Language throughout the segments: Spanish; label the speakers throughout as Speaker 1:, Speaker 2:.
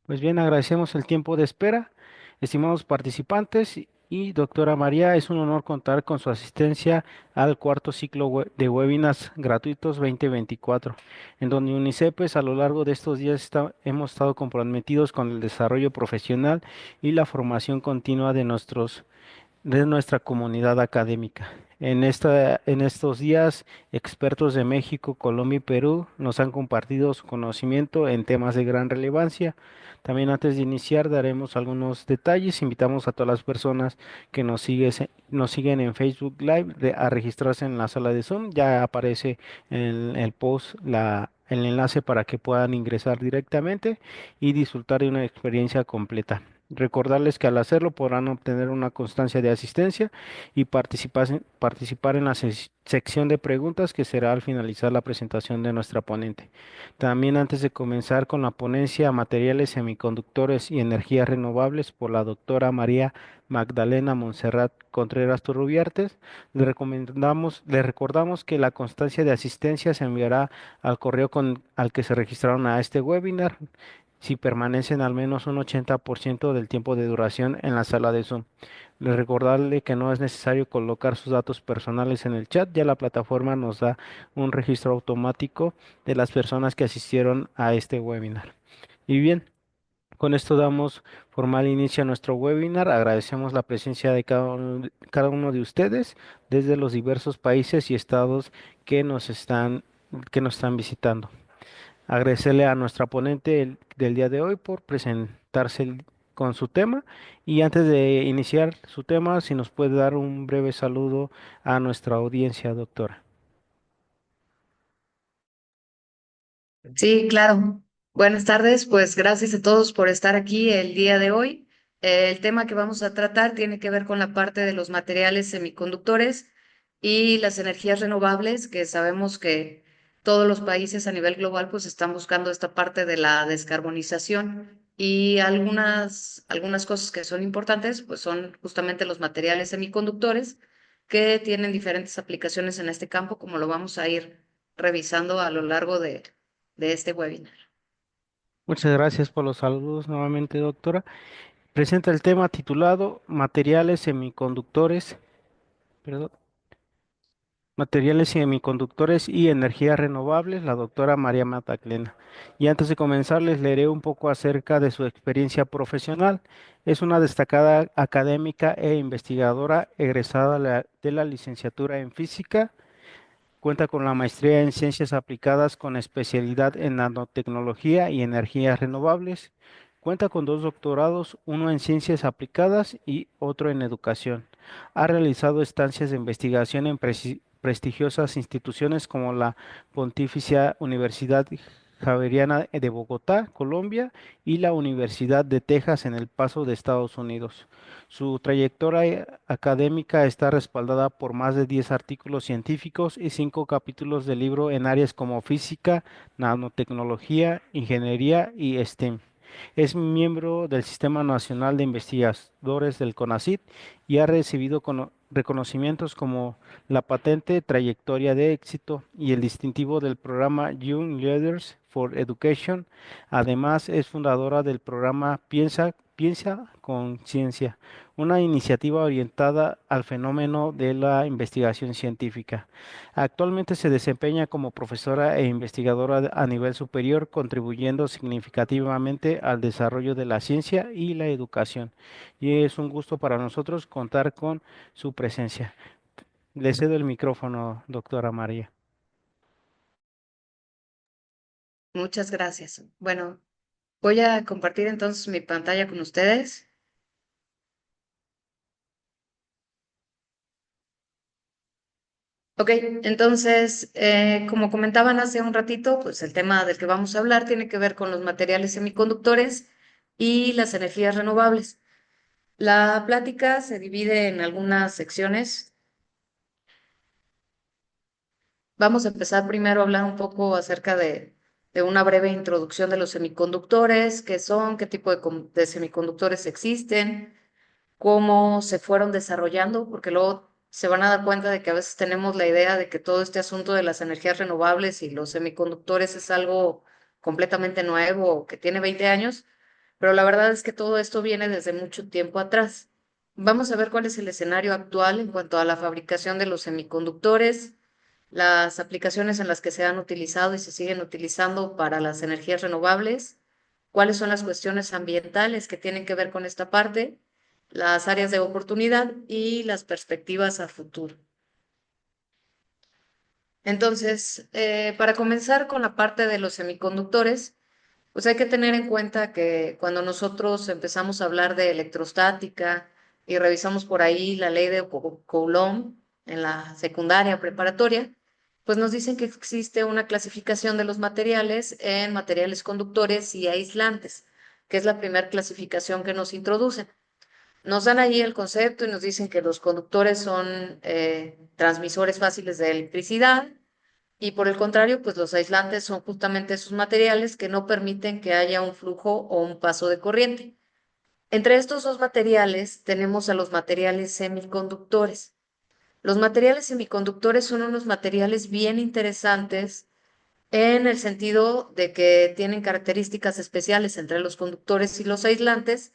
Speaker 1: Pues bien, agradecemos el tiempo de espera, estimados participantes y doctora María, es un honor contar con su asistencia al cuarto ciclo de webinars gratuitos 2024, en donde UNICEPES a lo largo de estos días hemos estado comprometidos con el desarrollo profesional y la formación continua de nuestra comunidad académica. En estos días, expertos de México, Colombia y Perú nos han compartido su conocimiento en temas de gran relevancia. También antes de iniciar daremos algunos detalles. Invitamos a todas las personas que nos siguen en Facebook Live a registrarse en la sala de Zoom. Ya aparece en el post el enlace para que puedan ingresar directamente y disfrutar de una experiencia completa. Recordarles que al hacerlo podrán obtener una constancia de asistencia y participar en la sección de preguntas que será al finalizar la presentación de nuestra ponente. También antes de comenzar con la ponencia Materiales semiconductores y energías renovables por la doctora María Magdalena Montserrat Contreras Turrubiartes, le recordamos que la constancia de asistencia se enviará al correo al que se registraron a este webinar si permanecen al menos un 80% del tiempo de duración en la sala de Zoom. Les recordarle que no es necesario colocar sus datos personales en el chat, ya la plataforma nos da un registro automático de las personas que asistieron a este webinar. Y bien, con esto damos formal inicio a nuestro webinar. Agradecemos la presencia de cada uno de ustedes desde los diversos países y estados que que nos están visitando. Agradecerle a nuestra ponente del día de hoy por presentarse con su tema y antes de iniciar su tema, si nos puede dar un breve saludo a nuestra audiencia, doctora.
Speaker 2: Sí, claro. Buenas tardes, pues gracias a todos por estar aquí el día de hoy. El tema que vamos a tratar tiene que ver con la parte de los materiales semiconductores y las energías renovables, que sabemos que todos los países a nivel global pues están buscando esta parte de la descarbonización y algunas cosas que son importantes pues son justamente los materiales semiconductores que tienen diferentes aplicaciones en este campo, como lo vamos a ir revisando a lo largo de este webinar.
Speaker 1: Muchas gracias por los saludos nuevamente, doctora. Presenta el tema titulado Materiales semiconductores, perdón, Materiales semiconductores y energías renovables, la doctora María Mataclena. Y antes de comenzar, les leeré un poco acerca de su experiencia profesional. Es una destacada académica e investigadora egresada de la licenciatura en física. Cuenta con la maestría en ciencias aplicadas con especialidad en nanotecnología y energías renovables. Cuenta con dos doctorados, uno en ciencias aplicadas y otro en educación. Ha realizado estancias de investigación en prestigiosas instituciones como la Pontificia Universidad Javeriana de Bogotá, Colombia, y la Universidad de Texas en El Paso de Estados Unidos. Su trayectoria académica está respaldada por más de 10 artículos científicos y 5 capítulos de libro en áreas como física, nanotecnología, ingeniería y STEM. Es miembro del Sistema Nacional de Investigadores del CONACYT y ha recibido reconocimientos como la patente Trayectoria de Éxito y el distintivo del programa Young Leaders for Education. Además, es fundadora del programa Piensa con Ciencia, una iniciativa orientada al fenómeno de la investigación científica. Actualmente se desempeña como profesora e investigadora a nivel superior, contribuyendo significativamente al desarrollo de la ciencia y la educación. Y es un gusto para nosotros contar con su presencia. Le cedo el micrófono, doctora María.
Speaker 2: Muchas gracias. Bueno, voy a compartir entonces mi pantalla con ustedes. Ok, entonces, como comentaban hace un ratito, pues el tema del que vamos a hablar tiene que ver con los materiales semiconductores y las energías renovables. La plática se divide en algunas secciones. Vamos a empezar primero a hablar un poco acerca de una breve introducción de los semiconductores, qué son, qué tipo de semiconductores existen, cómo se fueron desarrollando, porque luego se van a dar cuenta de que a veces tenemos la idea de que todo este asunto de las energías renovables y los semiconductores es algo completamente nuevo, que tiene 20 años, pero la verdad es que todo esto viene desde mucho tiempo atrás. Vamos a ver cuál es el escenario actual en cuanto a la fabricación de los semiconductores, las aplicaciones en las que se han utilizado y se siguen utilizando para las energías renovables, cuáles son las cuestiones ambientales que tienen que ver con esta parte, las áreas de oportunidad y las perspectivas a futuro. Entonces, para comenzar con la parte de los semiconductores, pues hay que tener en cuenta que cuando nosotros empezamos a hablar de electrostática y revisamos por ahí la ley de Coulomb en la secundaria preparatoria, pues nos dicen que existe una clasificación de los materiales en materiales conductores y aislantes, que es la primera clasificación que nos introducen. Nos dan ahí el concepto y nos dicen que los conductores son transmisores fáciles de electricidad y por el contrario, pues los aislantes son justamente esos materiales que no permiten que haya un flujo o un paso de corriente. Entre estos dos materiales tenemos a los materiales semiconductores. Los materiales semiconductores son unos materiales bien interesantes en el sentido de que tienen características especiales entre los conductores y los aislantes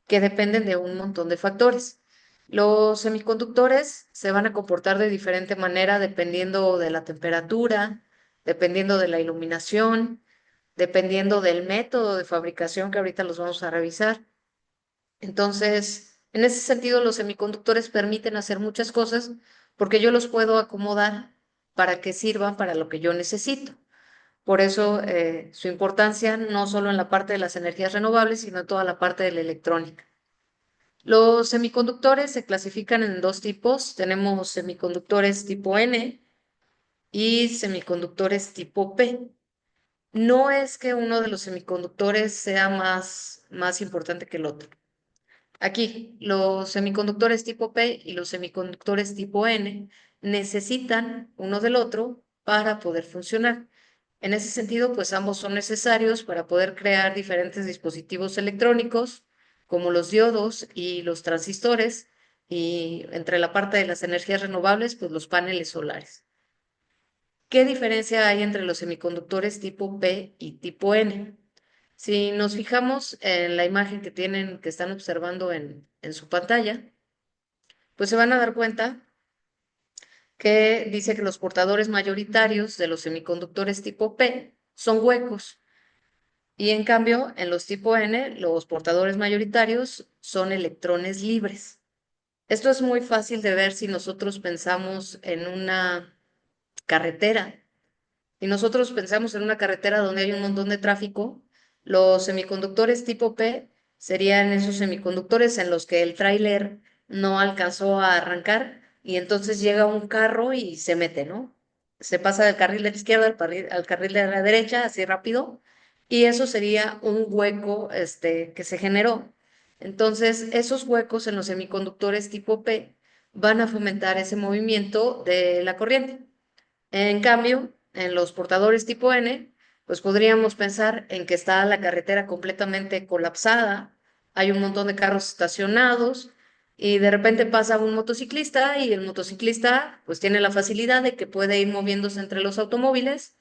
Speaker 2: que dependen de un montón de factores. Los semiconductores se van a comportar de diferente manera dependiendo de la temperatura, dependiendo de la iluminación, dependiendo del método de fabricación que ahorita los vamos a revisar. Entonces, en ese sentido, los semiconductores permiten hacer muchas cosas porque yo los puedo acomodar para que sirvan para lo que yo necesito. Por eso, su importancia no solo en la parte de las energías renovables, sino en toda la parte de la electrónica. Los semiconductores se clasifican en dos tipos. Tenemos semiconductores tipo N y semiconductores tipo P. No es que uno de los semiconductores sea más importante que el otro. Aquí, los semiconductores tipo P y los semiconductores tipo N necesitan uno del otro para poder funcionar. En ese sentido, pues ambos son necesarios para poder crear diferentes dispositivos electrónicos, como los diodos y los transistores, y entre la parte de las energías renovables, pues los paneles solares. ¿Qué diferencia hay entre los semiconductores tipo P y tipo N? Si nos fijamos en la imagen que están observando en su pantalla, pues se van a dar cuenta que dice que los portadores mayoritarios de los semiconductores tipo P son huecos y en cambio en los tipo N los portadores mayoritarios son electrones libres. Esto es muy fácil de ver si nosotros pensamos en una carretera. Si nosotros pensamos en una carretera donde hay un montón de tráfico, los semiconductores tipo P serían esos semiconductores en los que el tráiler no alcanzó a arrancar y entonces llega un carro y se mete, ¿no? Se pasa del carril de la izquierda al carril de la derecha, así rápido, y eso sería un hueco, que se generó. Entonces, esos huecos en los semiconductores tipo P van a fomentar ese movimiento de la corriente. En cambio, en los portadores tipo N, pues podríamos pensar en que está la carretera completamente colapsada, hay un montón de carros estacionados y de repente pasa un motociclista y el motociclista pues tiene la facilidad de que puede ir moviéndose entre los automóviles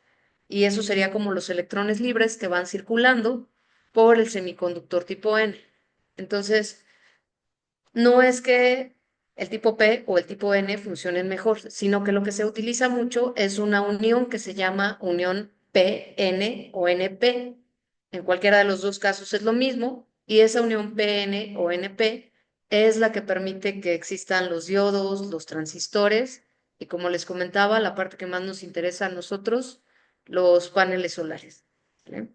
Speaker 2: y eso sería como los electrones libres que van circulando por el semiconductor tipo N. Entonces, no es que el tipo P o el tipo N funcionen mejor, sino que lo que se utiliza mucho es una unión que se llama unión PN o NP. En cualquiera de los dos casos es lo mismo y esa unión PN o NP es la que permite que existan los diodos, los transistores y como les comentaba, la parte que más nos interesa a nosotros, los paneles solares. ¿Vale?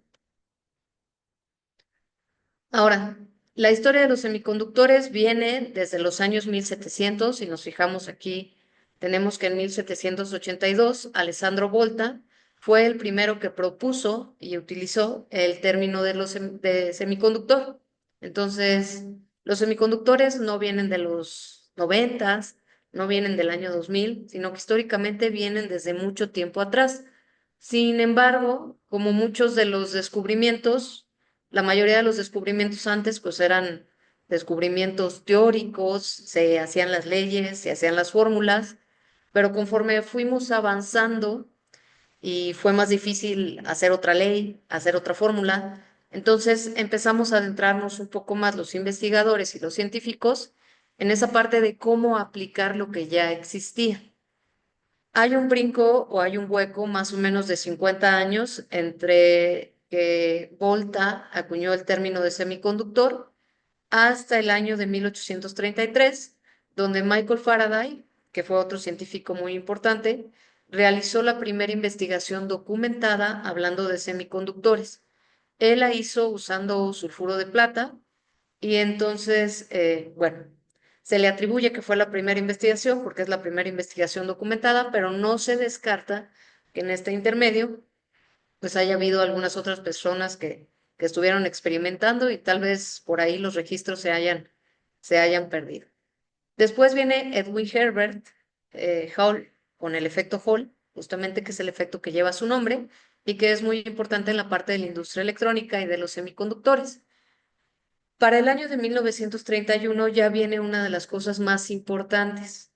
Speaker 2: Ahora, la historia de los semiconductores viene desde los años 1700. Si nos fijamos aquí, tenemos que en 1782, Alessandro Volta fue el primero que propuso y utilizó el término de semiconductor. Entonces, los semiconductores no vienen de los noventas, no vienen del año 2000, sino que históricamente vienen desde mucho tiempo atrás. Sin embargo, como muchos de los descubrimientos, la mayoría de los descubrimientos antes pues eran descubrimientos teóricos, se hacían las leyes, se hacían las fórmulas, pero conforme fuimos avanzando y fue más difícil hacer otra ley, hacer otra fórmula, Entonces empezamos a adentrarnos un poco más los investigadores y los científicos en esa parte de cómo aplicar lo que ya existía. Hay un brinco o hay un hueco más o menos de 50 años entre que Volta acuñó el término de semiconductor hasta el año de 1833, donde Michael Faraday, que fue otro científico muy importante, realizó la primera investigación documentada hablando de semiconductores. Él la hizo usando sulfuro de plata y entonces, bueno, se le atribuye que fue la primera investigación porque es la primera investigación documentada, pero no se descarta que en este intermedio pues haya habido algunas otras personas que estuvieron experimentando y tal vez por ahí los registros se hayan perdido. Después viene Edwin Herbert Hall con el efecto Hall, justamente que es el efecto que lleva su nombre y que es muy importante en la parte de la industria electrónica y de los semiconductores. Para el año de 1931 ya viene una de las cosas más importantes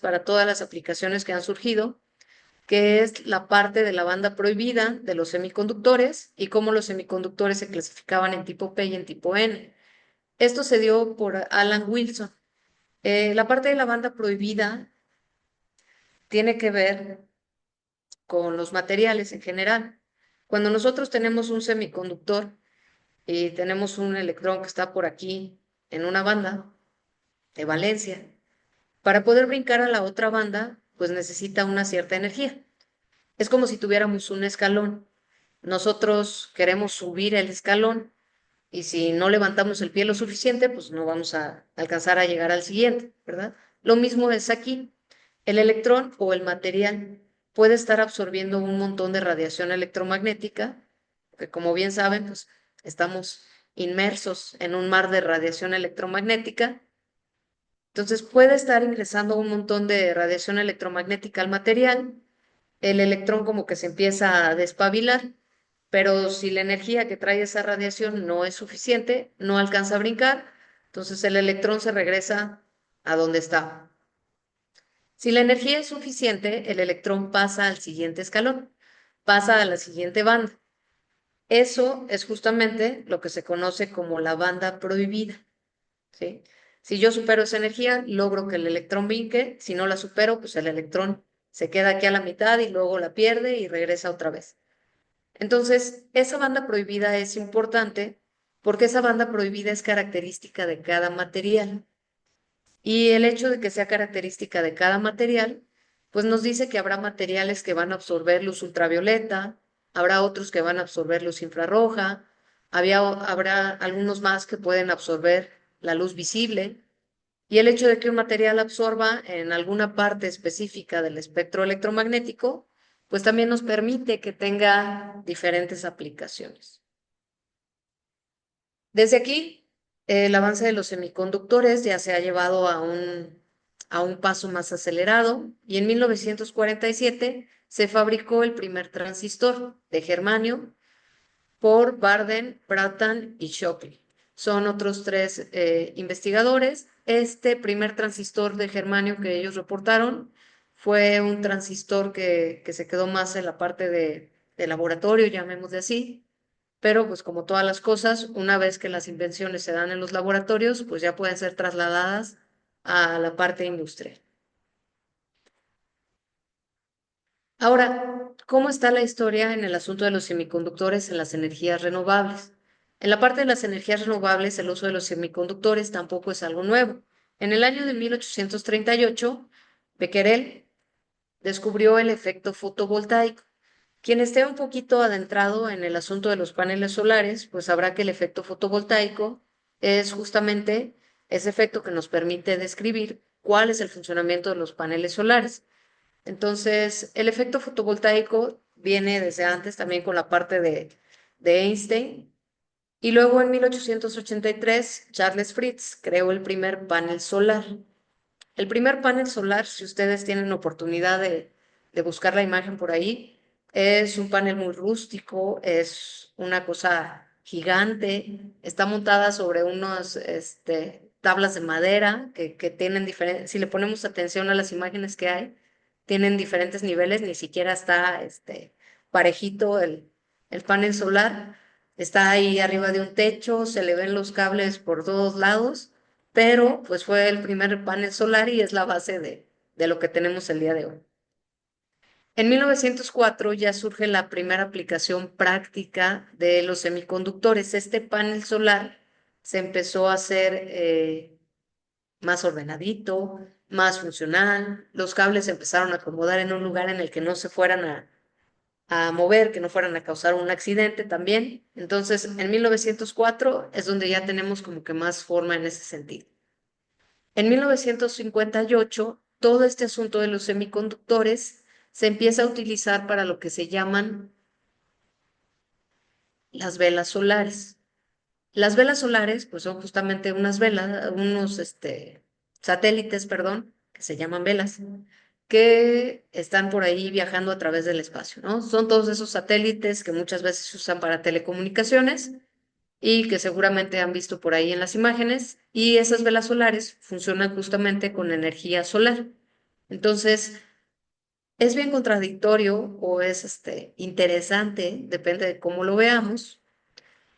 Speaker 2: para todas las aplicaciones que han surgido, que es la parte de la banda prohibida de los semiconductores y cómo los semiconductores se clasificaban en tipo P y en tipo N. Esto se dio por Alan Wilson. La parte de la banda prohibida tiene que ver con los materiales en general. Cuando nosotros tenemos un semiconductor y tenemos un electrón que está por aquí en una banda de valencia, para poder brincar a la otra banda, pues necesita una cierta energía. Es como si tuviéramos un escalón. Nosotros queremos subir el escalón y si no levantamos el pie lo suficiente, pues no vamos a alcanzar a llegar al siguiente, ¿verdad? Lo mismo es aquí. El electrón o el material puede estar absorbiendo un montón de radiación electromagnética, que como bien saben, pues estamos inmersos en un mar de radiación electromagnética. Entonces puede estar ingresando un montón de radiación electromagnética al material, el electrón como que se empieza a despabilar, pero si la energía que trae esa radiación no es suficiente, no alcanza a brincar, entonces el electrón se regresa a donde está. Si la energía es suficiente, el electrón pasa al siguiente escalón, pasa a la siguiente banda. Eso es justamente lo que se conoce como la banda prohibida, ¿sí? Si yo supero esa energía, logro que el electrón brinque. Si no la supero, pues el electrón se queda aquí a la mitad y luego la pierde y regresa otra vez. Entonces, esa banda prohibida es importante porque esa banda prohibida es característica de cada material. Y el hecho de que sea característica de cada material, pues nos dice que habrá materiales que van a absorber luz ultravioleta, habrá otros que van a absorber luz infrarroja, habrá algunos más que pueden absorber la luz visible. Y el hecho de que un material absorba en alguna parte específica del espectro electromagnético, pues también nos permite que tenga diferentes aplicaciones. Desde aquí, el avance de los semiconductores ya se ha llevado a un paso más acelerado y en 1947 se fabricó el primer transistor de germanio por Barden, Brattain y Shockley. Son otros tres investigadores. Este primer transistor de germanio que ellos reportaron fue un transistor que se quedó más en la parte de laboratorio, llamémosle así, pero pues como todas las cosas, una vez que las invenciones se dan en los laboratorios, pues ya pueden ser trasladadas a la parte industrial. Ahora, ¿cómo está la historia en el asunto de los semiconductores en las energías renovables? En la parte de las energías renovables, el uso de los semiconductores tampoco es algo nuevo. En el año de 1838, Becquerel descubrió el efecto fotovoltaico. Quien esté un poquito adentrado en el asunto de los paneles solares, pues sabrá que el efecto fotovoltaico es justamente ese efecto que nos permite describir cuál es el funcionamiento de los paneles solares. Entonces, el efecto fotovoltaico viene desde antes también con la parte de Einstein. Y luego en 1883, Charles Fritz creó el primer panel solar. El primer panel solar, si ustedes tienen oportunidad de buscar la imagen por ahí, es un panel muy rústico, es una cosa gigante, está montada sobre unas tablas de madera que tienen diferentes, si le ponemos atención a las imágenes que hay, tienen diferentes niveles, ni siquiera está parejito el panel solar. Está ahí arriba de un techo, se le ven los cables por todos lados, pero pues fue el primer panel solar y es la base de lo que tenemos el día de hoy. En 1904 ya surge la primera aplicación práctica de los semiconductores. Este panel solar se empezó a hacer más ordenadito, más funcional. Los cables se empezaron a acomodar en un lugar en el que no se fueran a mover, que no fueran a causar un accidente también. Entonces, en 1904 es donde ya tenemos como que más forma en ese sentido. En 1958, todo este asunto de los semiconductores se empieza a utilizar para lo que se llaman las velas solares. Las velas solares, pues son justamente unas velas, unos satélites, perdón, que se llaman velas, que están por ahí viajando a través del espacio, ¿no? Son todos esos satélites que muchas veces se usan para telecomunicaciones y que seguramente han visto por ahí en las imágenes, y esas velas solares funcionan justamente con energía solar. Entonces, es bien contradictorio o es interesante, depende de cómo lo veamos,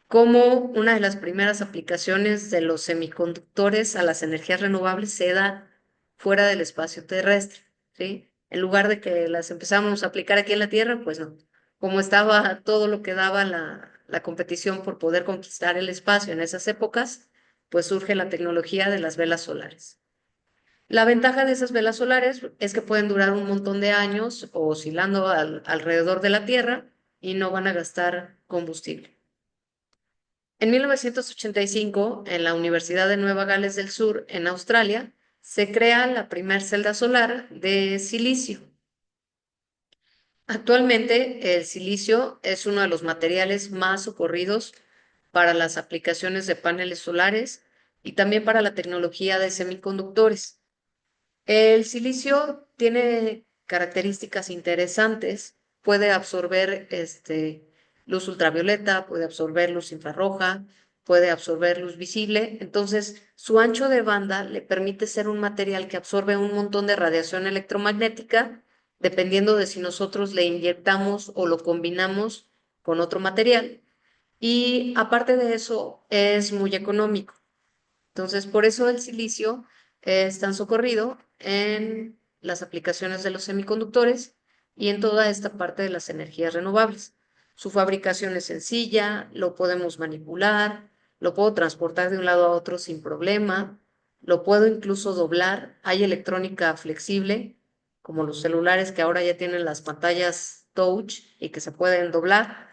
Speaker 2: como una de las primeras aplicaciones de los semiconductores a las energías renovables se da fuera del espacio terrestre, ¿sí? En lugar de que las empezamos a aplicar aquí en la Tierra, pues no. Como estaba todo lo que daba la competición por poder conquistar el espacio en esas épocas, pues surge la tecnología de las velas solares. La ventaja de esas velas solares es que pueden durar un montón de años oscilando alrededor de la Tierra y no van a gastar combustible. En 1985, en la Universidad de Nueva Gales del Sur, en Australia, se crea la primera celda solar de silicio. Actualmente, el silicio es uno de los materiales más socorridos para las aplicaciones de paneles solares y también para la tecnología de semiconductores. El silicio tiene características interesantes. Puede absorber luz ultravioleta, puede absorber luz infrarroja, puede absorber luz visible. Entonces, su ancho de banda le permite ser un material que absorbe un montón de radiación electromagnética, dependiendo de si nosotros le inyectamos o lo combinamos con otro material. Y aparte de eso, es muy económico. Entonces, por eso el silicio es tan socorrido en las aplicaciones de los semiconductores y en toda esta parte de las energías renovables. Su fabricación es sencilla, lo podemos manipular, lo puedo transportar de un lado a otro sin problema, lo puedo incluso doblar. Hay electrónica flexible, como los celulares que ahora ya tienen las pantallas touch y que se pueden doblar.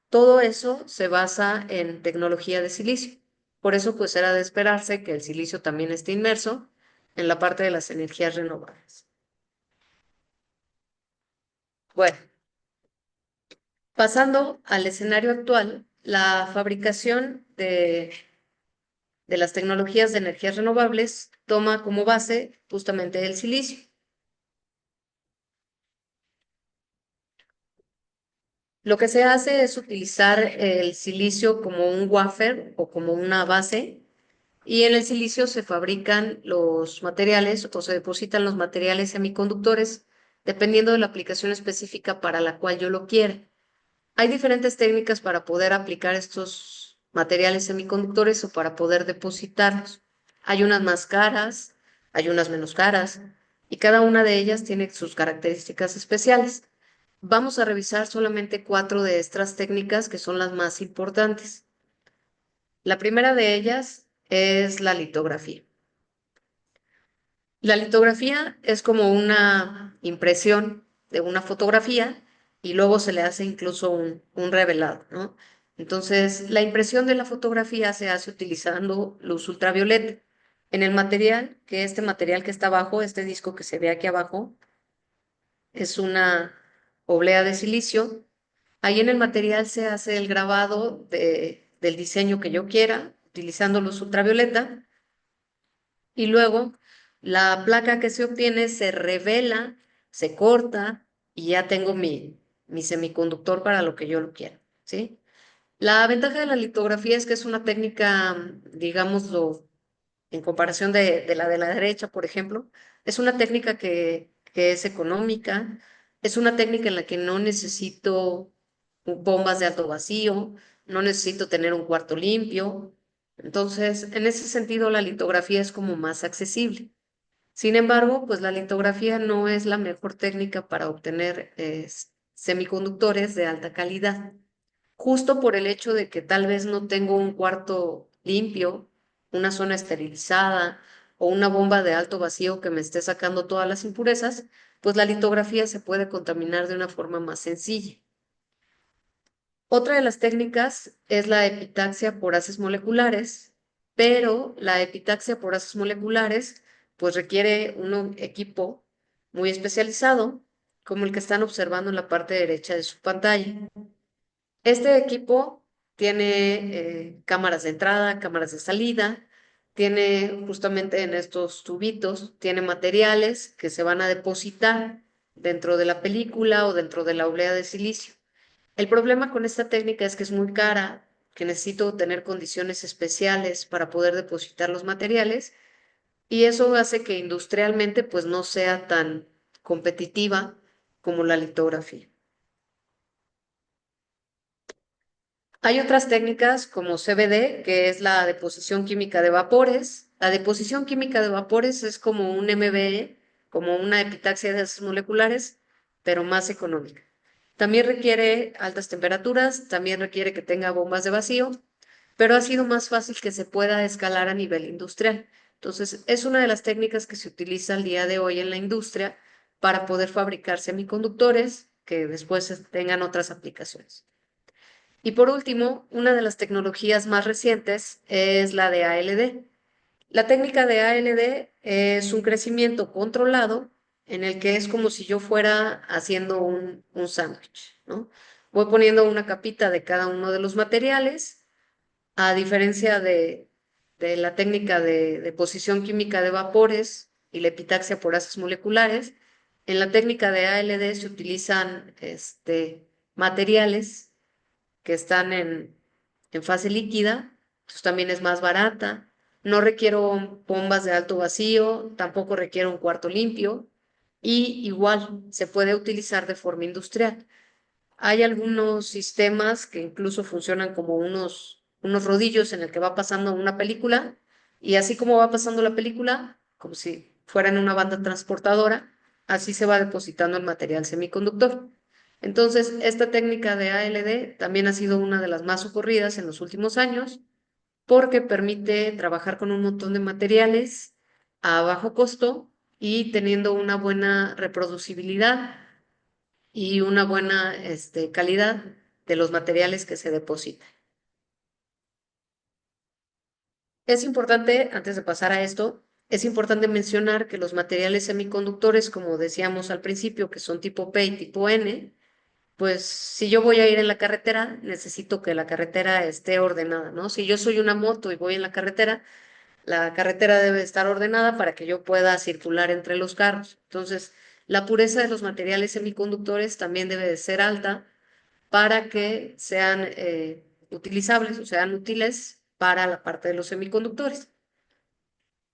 Speaker 2: Todo eso se basa en tecnología de silicio. Por eso, pues era de esperarse que el silicio también esté inmerso en la parte de las energías renovables. Bueno, pasando al escenario actual, la fabricación de las tecnologías de energías renovables toma como base justamente el silicio. Lo que se hace es utilizar el silicio como un wafer o como una base. Y en el silicio se fabrican los materiales o se depositan los materiales semiconductores dependiendo de la aplicación específica para la cual yo lo quiera. Hay diferentes técnicas para poder aplicar estos materiales semiconductores o para poder depositarlos. Hay unas más caras, hay unas menos caras y cada una de ellas tiene sus características especiales. Vamos a revisar solamente 4 de estas técnicas que son las más importantes. La primera de ellas es la litografía. La litografía es como una impresión de una fotografía y luego se le hace incluso un revelado, ¿no? Entonces, la impresión de la fotografía se hace utilizando luz ultravioleta. En el material, que este material que está abajo, este disco que se ve aquí abajo, es una oblea de silicio. Ahí en el material se hace el grabado del diseño que yo quiera, utilizando luz ultravioleta. Y luego la placa que se obtiene se revela, se corta y ya tengo mi semiconductor para lo que yo lo quiera, ¿sí? La ventaja de la litografía es que es una técnica, digámoslo, en comparación de la derecha, por ejemplo, es una técnica que es económica, es una técnica en la que no necesito bombas de alto vacío, no necesito tener un cuarto limpio. Entonces, en ese sentido, la litografía es como más accesible. Sin embargo, pues la litografía no es la mejor técnica para obtener semiconductores de alta calidad, justo por el hecho de que tal vez no tengo un cuarto limpio, una zona esterilizada o una bomba de alto vacío que me esté sacando todas las impurezas, pues la litografía se puede contaminar de una forma más sencilla. Otra de las técnicas es la epitaxia por haces moleculares, pero la epitaxia por haces moleculares pues requiere un equipo muy especializado, como el que están observando en la parte derecha de su pantalla. Este equipo tiene cámaras de entrada, cámaras de salida, tiene justamente en estos tubitos, tiene materiales que se van a depositar dentro de la película o dentro de la oblea de silicio. El problema con esta técnica es que es muy cara, que necesito tener condiciones especiales para poder depositar los materiales y eso hace que industrialmente pues no sea tan competitiva como la litografía. Hay otras técnicas como CBD, que es la deposición química de vapores. La deposición química de vapores es como un MBE, como una epitaxia de gases moleculares, pero más económica. También requiere altas temperaturas, también requiere que tenga bombas de vacío, pero ha sido más fácil que se pueda escalar a nivel industrial. Entonces, es una de las técnicas que se utiliza al día de hoy en la industria para poder fabricar semiconductores que después tengan otras aplicaciones. Y por último, una de las tecnologías más recientes es la de ALD. La técnica de ALD es un crecimiento controlado en el que es como si yo fuera haciendo un sándwich, ¿no? Voy poniendo una capita de cada uno de los materiales, a diferencia de la técnica de deposición química de vapores y la epitaxia por haces moleculares. En la técnica de ALD se utilizan materiales que están en fase líquida, pues también es más barata. No requiero bombas de alto vacío, tampoco requiero un cuarto limpio y igual se puede utilizar de forma industrial. Hay algunos sistemas que incluso funcionan como unos rodillos en el que va pasando una película y así como va pasando la película, como si fuera en una banda transportadora, así se va depositando el material semiconductor. Entonces, esta técnica de ALD también ha sido una de las más ocurridas en los últimos años porque permite trabajar con un montón de materiales a bajo costo y teniendo una buena reproducibilidad y una buena calidad de los materiales que se depositan. Es importante, antes de pasar a esto, es importante mencionar que los materiales semiconductores, como decíamos al principio, que son tipo P y tipo N, pues si yo voy a ir en la carretera, necesito que la carretera esté ordenada, ¿no? Si yo soy una moto y voy en la carretera debe estar ordenada para que yo pueda circular entre los carros. Entonces, la pureza de los materiales semiconductores también debe de ser alta para que sean utilizables o sean útiles para la parte de los semiconductores.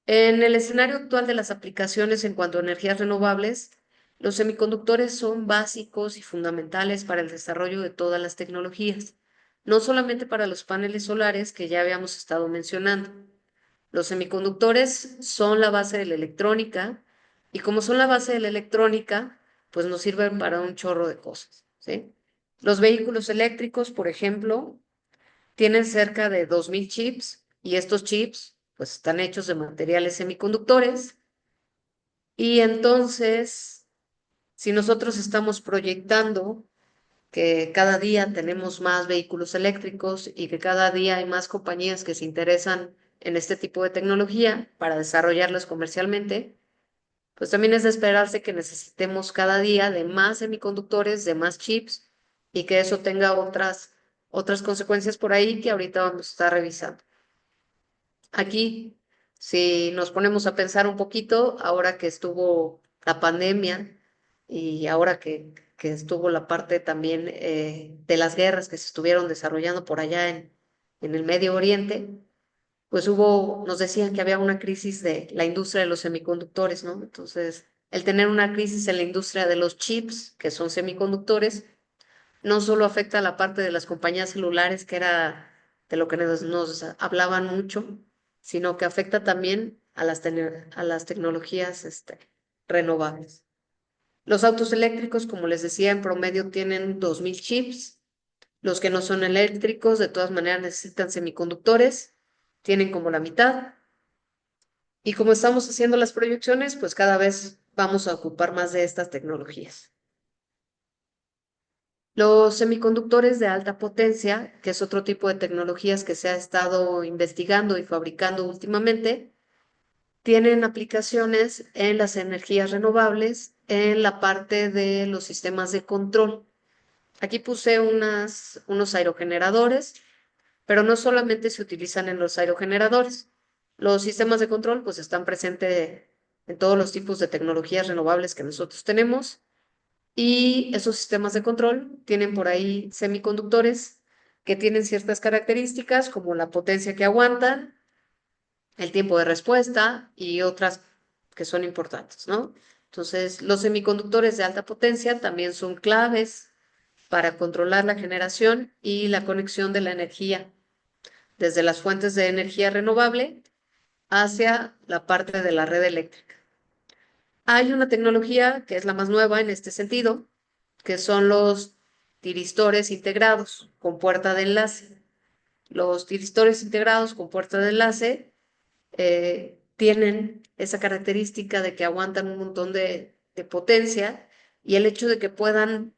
Speaker 2: En el escenario actual de las aplicaciones en cuanto a energías renovables, los semiconductores son básicos y fundamentales para el desarrollo de todas las tecnologías, no solamente para los paneles solares que ya habíamos estado mencionando. Los semiconductores son la base de la electrónica y como son la base de la electrónica, pues nos sirven para un chorro de cosas, ¿sí? Los vehículos eléctricos, por ejemplo, tienen cerca de 2000 chips y estos chips pues están hechos de materiales semiconductores y entonces si nosotros estamos proyectando que cada día tenemos más vehículos eléctricos y que cada día hay más compañías que se interesan en este tipo de tecnología para desarrollarlas comercialmente, pues también es de esperarse que necesitemos cada día de más semiconductores, de más chips y que eso tenga otras consecuencias por ahí que ahorita vamos a estar revisando. Aquí, si nos ponemos a pensar un poquito, ahora que estuvo la pandemia y ahora que estuvo la parte también de las guerras que se estuvieron desarrollando por allá en el Medio Oriente, pues nos decían que había una crisis de la industria de los semiconductores, ¿no? Entonces, el tener una crisis en la industria de los chips, que son semiconductores, no solo afecta a la parte de las compañías celulares, que era de lo que nos hablaban mucho, sino que afecta también a a las tecnologías renovables. Los autos eléctricos, como les decía, en promedio tienen 2000 chips. Los que no son eléctricos, de todas maneras, necesitan semiconductores, tienen como la mitad. Y como estamos haciendo las proyecciones, pues cada vez vamos a ocupar más de estas tecnologías. Los semiconductores de alta potencia, que es otro tipo de tecnologías que se ha estado investigando y fabricando últimamente, tienen aplicaciones en las energías renovables, en la parte de los sistemas de control. Aquí puse unos aerogeneradores, pero no solamente se utilizan en los aerogeneradores. Los sistemas de control pues están presentes en todos los tipos de tecnologías renovables que nosotros tenemos y esos sistemas de control tienen por ahí semiconductores que tienen ciertas características como la potencia que aguantan, el tiempo de respuesta y otras que son importantes, ¿no? Entonces, los semiconductores de alta potencia también son claves para controlar la generación y la conexión de la energía desde las fuentes de energía renovable hacia la parte de la red eléctrica. Hay una tecnología que es la más nueva en este sentido, que son los tiristores integrados con puerta de enlace. Los tiristores integrados con puerta de enlace tienen esa característica de que aguantan un montón de potencia y el hecho de que puedan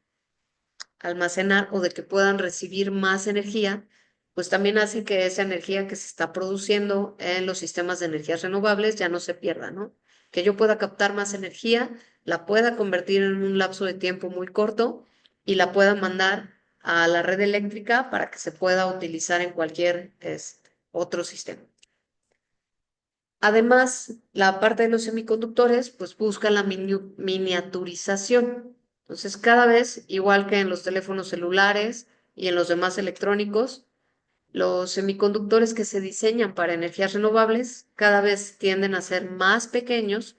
Speaker 2: almacenar o de que puedan recibir más energía, pues también hace que esa energía que se está produciendo en los sistemas de energías renovables ya no se pierda, ¿no? Que yo pueda captar más energía, la pueda convertir en un lapso de tiempo muy corto y la pueda mandar a la red eléctrica para que se pueda utilizar en cualquier otro sistema. Además, la parte de los semiconductores, pues busca la miniaturización. Entonces, cada vez, igual que en los teléfonos celulares y en los demás electrónicos, los semiconductores que se diseñan para energías renovables cada vez tienden a ser más pequeños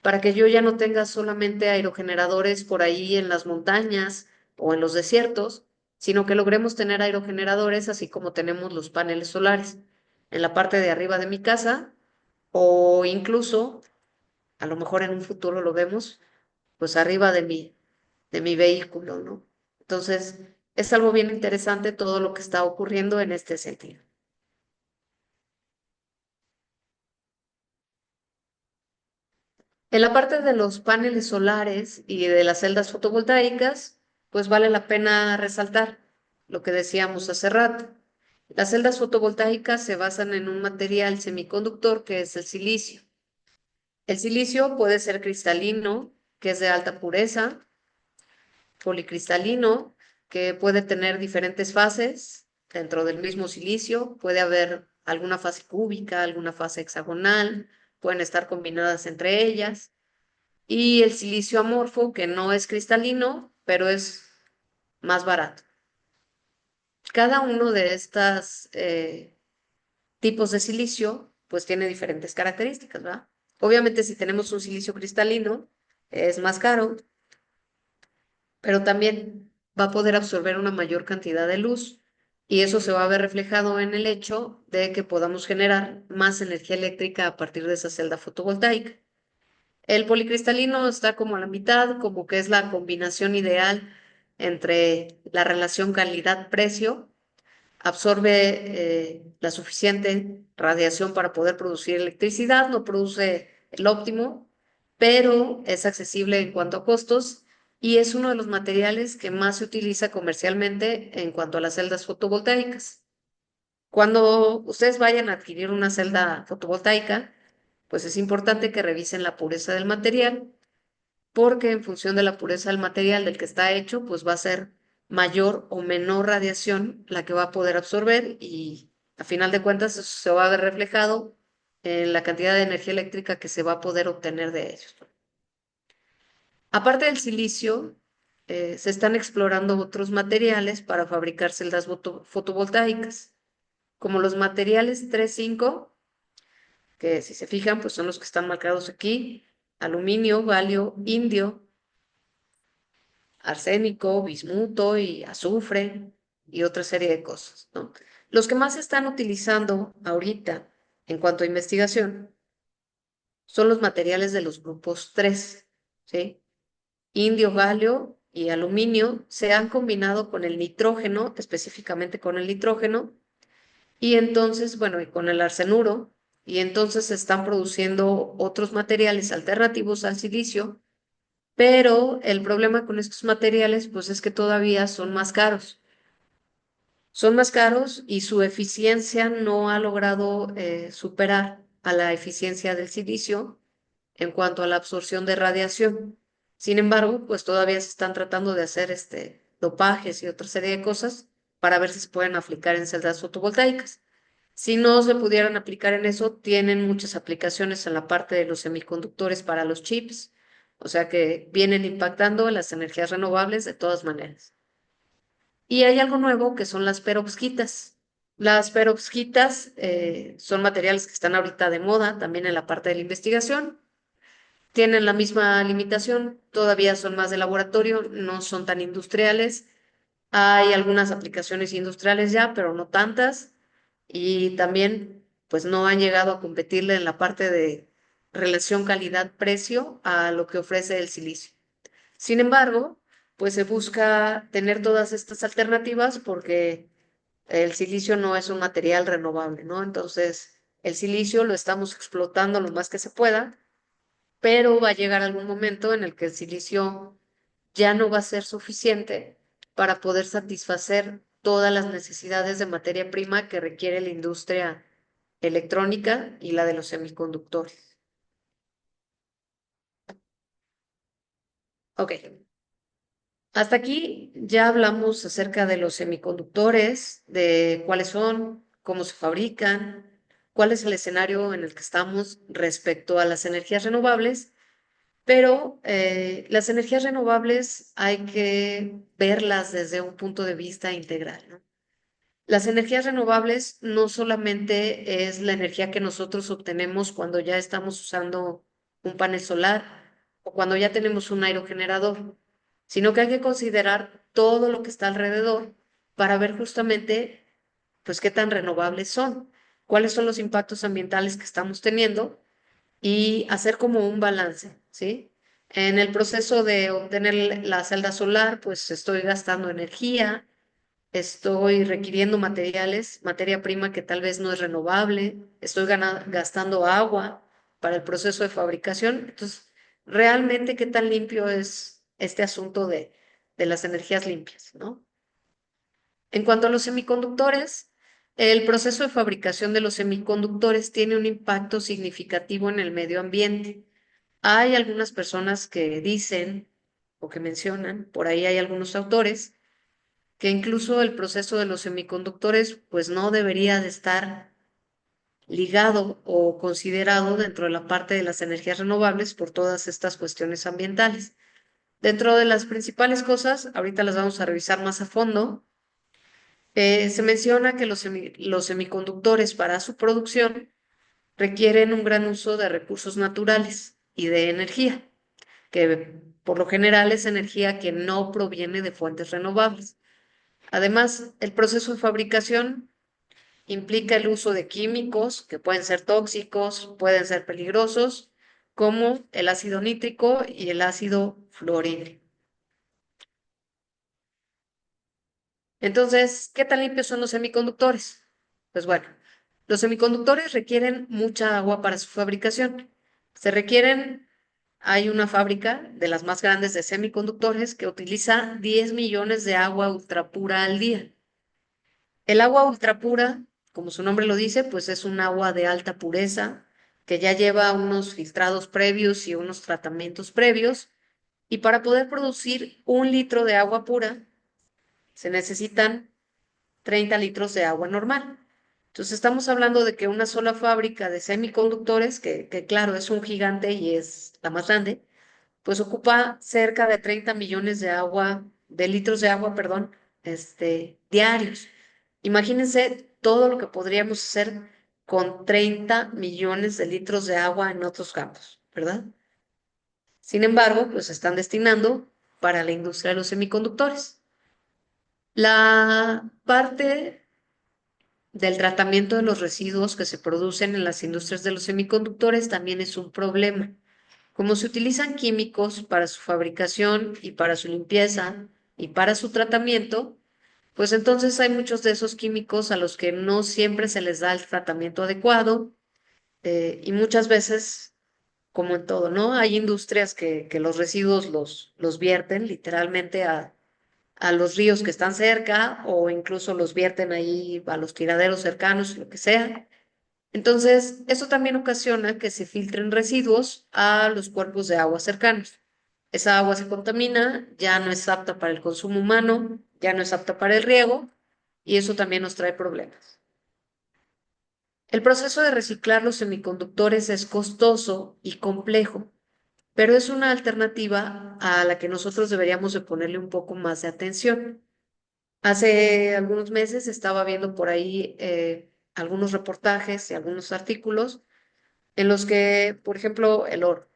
Speaker 2: para que yo ya no tenga solamente aerogeneradores por ahí en las montañas o en los desiertos, sino que logremos tener aerogeneradores así como tenemos los paneles solares en la parte de arriba de mi casa o incluso, a lo mejor en un futuro lo vemos, pues arriba de mi vehículo, ¿no? Entonces, es algo bien interesante todo lo que está ocurriendo en este sentido. En la parte de los paneles solares y de las celdas fotovoltaicas, pues vale la pena resaltar lo que decíamos hace rato. Las celdas fotovoltaicas se basan en un material semiconductor que es el silicio. El silicio puede ser cristalino, que es de alta pureza, policristalino, que puede tener diferentes fases dentro del mismo silicio. Puede haber alguna fase cúbica, alguna fase hexagonal, pueden estar combinadas entre ellas. Y el silicio amorfo, que no es cristalino, pero es más barato. Cada uno de estos tipos de silicio, pues tiene diferentes características, ¿verdad? Obviamente, si tenemos un silicio cristalino, es más caro, pero también va a poder absorber una mayor cantidad de luz y eso se va a ver reflejado en el hecho de que podamos generar más energía eléctrica a partir de esa celda fotovoltaica. El policristalino está como a la mitad, como que es la combinación ideal entre la relación calidad-precio, absorbe la suficiente radiación para poder producir electricidad, no produce el óptimo, pero es accesible en cuanto a costos y es uno de los materiales que más se utiliza comercialmente en cuanto a las celdas fotovoltaicas. Cuando ustedes vayan a adquirir una celda fotovoltaica, pues es importante que revisen la pureza del material, porque en función de la pureza del material del que está hecho, pues va a ser mayor o menor radiación la que va a poder absorber y a final de cuentas eso se va a ver reflejado en la cantidad de energía eléctrica que se va a poder obtener de ellos. Aparte del silicio, se están explorando otros materiales para fabricar celdas fotovoltaicas, como los materiales 3,5, que si se fijan, pues son los que están marcados aquí: aluminio, galio, indio. arsénico, bismuto y azufre y otra serie de cosas, ¿no? Los que más se están utilizando ahorita en cuanto a investigación son los materiales de los grupos 3, ¿sí? Indio, galio y aluminio se han combinado con el nitrógeno, específicamente con el nitrógeno, y entonces, bueno, y con el arsenuro, y entonces se están produciendo otros materiales alternativos al silicio, pero el problema con estos materiales, pues es que todavía son más caros. Son más caros y su eficiencia no ha logrado superar a la eficiencia del silicio en cuanto a la absorción de radiación. Sin embargo, pues todavía se están tratando de hacer dopajes y otra serie de cosas para ver si se pueden aplicar en celdas fotovoltaicas. Si no se pudieran aplicar en eso, tienen muchas aplicaciones en la parte de los semiconductores para los chips, o sea que vienen impactando en las energías renovables de todas maneras. Y hay algo nuevo que son las perovskitas. Las perovskitas son materiales que están ahorita de moda también en la parte de la investigación. Tienen la misma limitación, todavía son más de laboratorio, no son tan industriales. Hay algunas aplicaciones industriales ya, pero no tantas. Y también, pues no han llegado a competirle en la parte de relación calidad-precio a lo que ofrece el silicio. Sin embargo, pues se busca tener todas estas alternativas porque el silicio no es un material renovable, ¿no? Entonces, el silicio lo estamos explotando lo más que se pueda, pero va a llegar algún momento en el que el silicio ya no va a ser suficiente para poder satisfacer todas las necesidades de materia prima que requiere la industria electrónica y la de los semiconductores. Ok, hasta aquí ya hablamos acerca de los semiconductores, de cuáles son, cómo se fabrican, cuál es el escenario en el que estamos respecto a las energías renovables, pero las energías renovables hay que verlas desde un punto de vista integral, ¿no? Las energías renovables no solamente es la energía que nosotros obtenemos cuando ya estamos usando un panel solar o cuando ya tenemos un aerogenerador, sino que hay que considerar todo lo que está alrededor para ver justamente pues qué tan renovables son, cuáles son los impactos ambientales que estamos teniendo y hacer como un balance, ¿sí? En el proceso de obtener la celda solar, pues estoy gastando energía, estoy requiriendo materiales, materia prima que tal vez no es renovable, estoy gastando agua para el proceso de fabricación. Entonces, realmente, ¿qué tan limpio es este asunto de las energías limpias, ¿no? En cuanto a los semiconductores, el proceso de fabricación de los semiconductores tiene un impacto significativo en el medio ambiente. Hay algunas personas que dicen o que mencionan, por ahí hay algunos autores, que incluso el proceso de los semiconductores pues no debería de estar ligado o considerado dentro de la parte de las energías renovables por todas estas cuestiones ambientales. Dentro de las principales cosas, ahorita las vamos a revisar más a fondo, se menciona que los semiconductores para su producción requieren un gran uso de recursos naturales y de energía, que por lo general es energía que no proviene de fuentes renovables. Además, el proceso de fabricación implica el uso de químicos que pueden ser tóxicos, pueden ser peligrosos, como el ácido nítrico y el ácido fluorhídrico. Entonces, ¿qué tan limpios son los semiconductores? Pues bueno, los semiconductores requieren mucha agua para su fabricación. Hay una fábrica de las más grandes de semiconductores que utiliza 10 millones de agua ultrapura al día. El agua ultrapura, como su nombre lo dice, pues es un agua de alta pureza que ya lleva unos filtrados previos y unos tratamientos previos. Y para poder producir 1 litro de agua pura, se necesitan 30 litros de agua normal. Entonces estamos hablando de que una sola fábrica de semiconductores, que claro es un gigante y es la más grande, pues ocupa cerca de 30 millones de litros de agua, perdón, diarios. Imagínense todo lo que podríamos hacer con 30 millones de litros de agua en otros campos, ¿verdad? Sin embargo, pues están destinando para la industria de los semiconductores. La parte del tratamiento de los residuos que se producen en las industrias de los semiconductores también es un problema. Como se utilizan químicos para su fabricación y para su limpieza y para su tratamiento, pues entonces hay muchos de esos químicos a los que no siempre se les da el tratamiento adecuado, y muchas veces, como en todo, ¿no? Hay industrias que los residuos los vierten literalmente a los ríos que están cerca o incluso los vierten ahí a los tiraderos cercanos, lo que sea. Entonces, eso también ocasiona que se filtren residuos a los cuerpos de agua cercanos. Esa agua se contamina, ya no es apta para el consumo humano, ya no es apta para el riego y eso también nos trae problemas. El proceso de reciclar los semiconductores es costoso y complejo, pero es una alternativa a la que nosotros deberíamos de ponerle un poco más de atención. Hace algunos meses estaba viendo por ahí algunos reportajes y algunos artículos en los que, por ejemplo, el oro.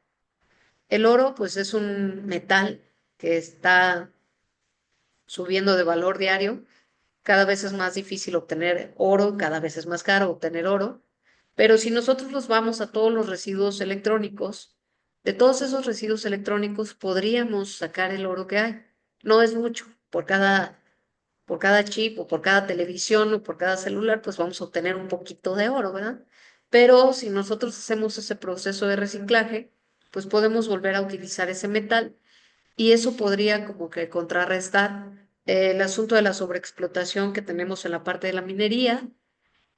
Speaker 2: El oro, pues es un metal que está subiendo de valor diario. Cada vez es más difícil obtener oro, cada vez es más caro obtener oro. Pero si nosotros nos vamos a todos los residuos electrónicos, de todos esos residuos electrónicos podríamos sacar el oro que hay. No es mucho. Por cada chip o por cada televisión o por cada celular, pues vamos a obtener un poquito de oro, ¿verdad? Pero si nosotros hacemos ese proceso de reciclaje, pues podemos volver a utilizar ese metal y eso podría como que contrarrestar el asunto de la sobreexplotación que tenemos en la parte de la minería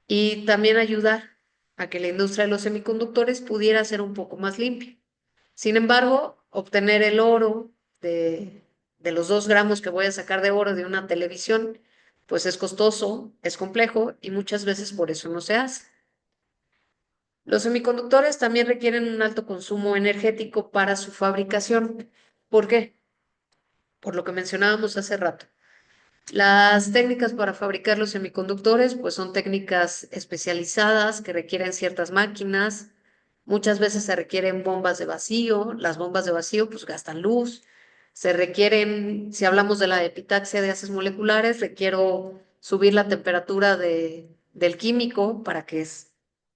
Speaker 2: y también ayudar a que la industria de los semiconductores pudiera ser un poco más limpia. Sin embargo, obtener el oro de los 2 gramos que voy a sacar de oro de una televisión, pues es costoso, es complejo y muchas veces por eso no se hace. Los semiconductores también requieren un alto consumo energético para su fabricación. ¿Por qué? Por lo que mencionábamos hace rato. Las técnicas para fabricar los semiconductores, pues son técnicas especializadas que requieren ciertas máquinas. Muchas veces se requieren bombas de vacío. Las bombas de vacío, pues gastan luz. Se requieren, si hablamos de la epitaxia de haces moleculares, requiero subir la temperatura del químico para que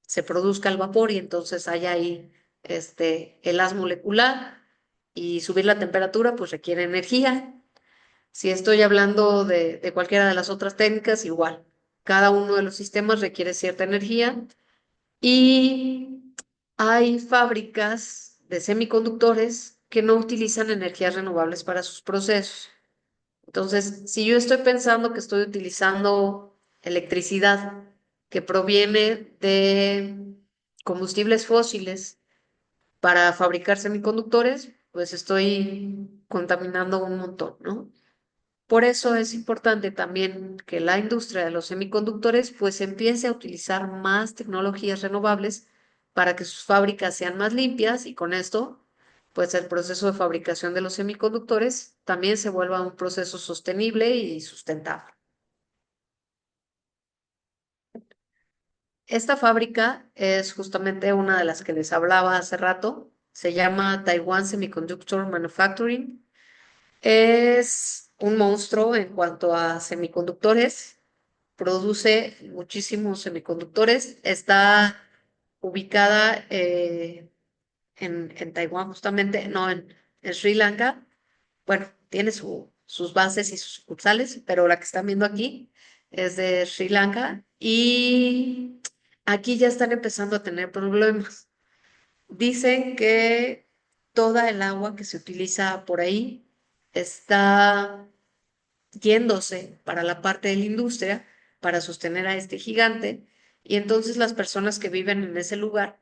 Speaker 2: se produzca el vapor y entonces haya ahí el haz molecular. Y subir la temperatura, pues requiere energía. Si estoy hablando de cualquiera de las otras técnicas, igual. Cada uno de los sistemas requiere cierta energía y hay fábricas de semiconductores que no utilizan energías renovables para sus procesos. Entonces, si yo estoy pensando que estoy utilizando electricidad que proviene de combustibles fósiles para fabricar semiconductores, pues estoy contaminando un montón, ¿no? Por eso es importante también que la industria de los semiconductores pues empiece a utilizar más tecnologías renovables para que sus fábricas sean más limpias y con esto pues el proceso de fabricación de los semiconductores también se vuelva un proceso sostenible y sustentable. Esta fábrica es justamente una de las que les hablaba hace rato. Se llama Taiwan Semiconductor Manufacturing. Es un monstruo en cuanto a semiconductores, produce muchísimos semiconductores, está ubicada en Taiwán justamente, no, en Sri Lanka. Bueno, tiene sus bases y sus sucursales, pero la que están viendo aquí es de Sri Lanka y aquí ya están empezando a tener problemas. Dicen que toda el agua que se utiliza por ahí está yéndose para la parte de la industria para sostener a este gigante y entonces las personas que viven en ese lugar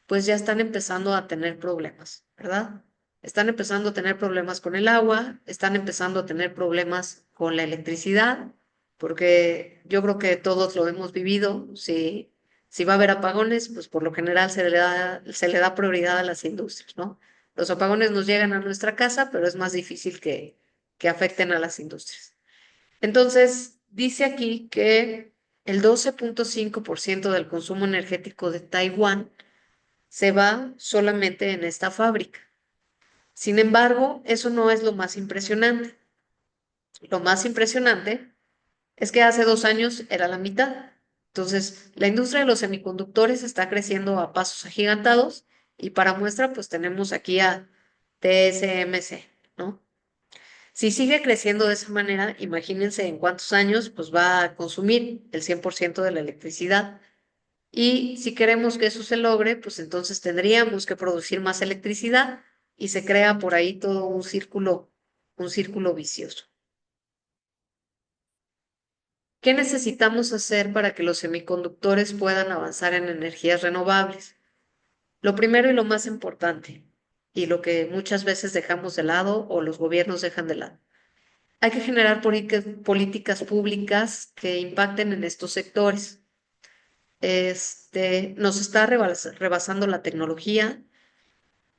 Speaker 2: pues ya están empezando a tener problemas, ¿verdad? Están empezando a tener problemas con el agua, están empezando a tener problemas con la electricidad, porque yo creo que todos lo hemos vivido. Si va a haber apagones, pues por lo general se le da prioridad a las industrias, ¿no? Los apagones nos llegan a nuestra casa, pero es más difícil que afecten a las industrias. Entonces, dice aquí que el 12.5% del consumo energético de Taiwán se va solamente en esta fábrica. Sin embargo, eso no es lo más impresionante. Lo más impresionante es que hace 2 años era la mitad. Entonces, la industria de los semiconductores está creciendo a pasos agigantados y para muestra, pues tenemos aquí a TSMC, ¿no? Si sigue creciendo de esa manera, imagínense en cuántos años, pues va a consumir el 100% de la electricidad. Y si queremos que eso se logre, pues entonces tendríamos que producir más electricidad y se crea por ahí todo un círculo vicioso. ¿Qué necesitamos hacer para que los semiconductores puedan avanzar en energías renovables? Lo primero y lo más importante, y lo que muchas veces dejamos de lado o los gobiernos dejan de lado, hay que generar políticas públicas que impacten en estos sectores. Nos está rebasando la tecnología.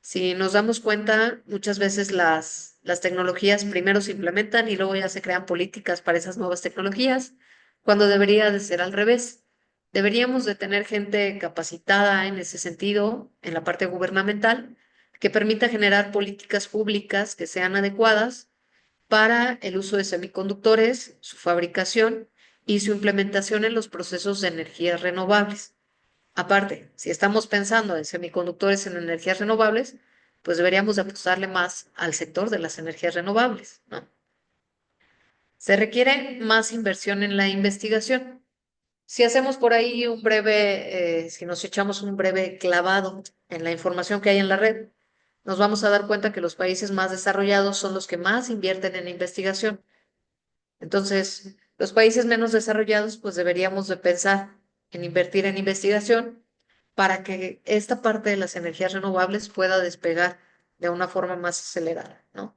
Speaker 2: Si nos damos cuenta, muchas veces las tecnologías primero se implementan y luego ya se crean políticas para esas nuevas tecnologías, cuando debería de ser al revés. Deberíamos de tener gente capacitada en ese sentido, en la parte gubernamental, que permita generar políticas públicas que sean adecuadas para el uso de semiconductores, su fabricación y su implementación en los procesos de energías renovables. Aparte, si estamos pensando en semiconductores en energías renovables, pues deberíamos de apostarle más al sector de las energías renovables, ¿no? Se requiere más inversión en la investigación. Si hacemos por ahí si nos echamos un breve clavado en la información que hay en la red, nos vamos a dar cuenta que los países más desarrollados son los que más invierten en investigación. Entonces, los países menos desarrollados, pues deberíamos de pensar en invertir en investigación para que esta parte de las energías renovables pueda despegar de una forma más acelerada, ¿no?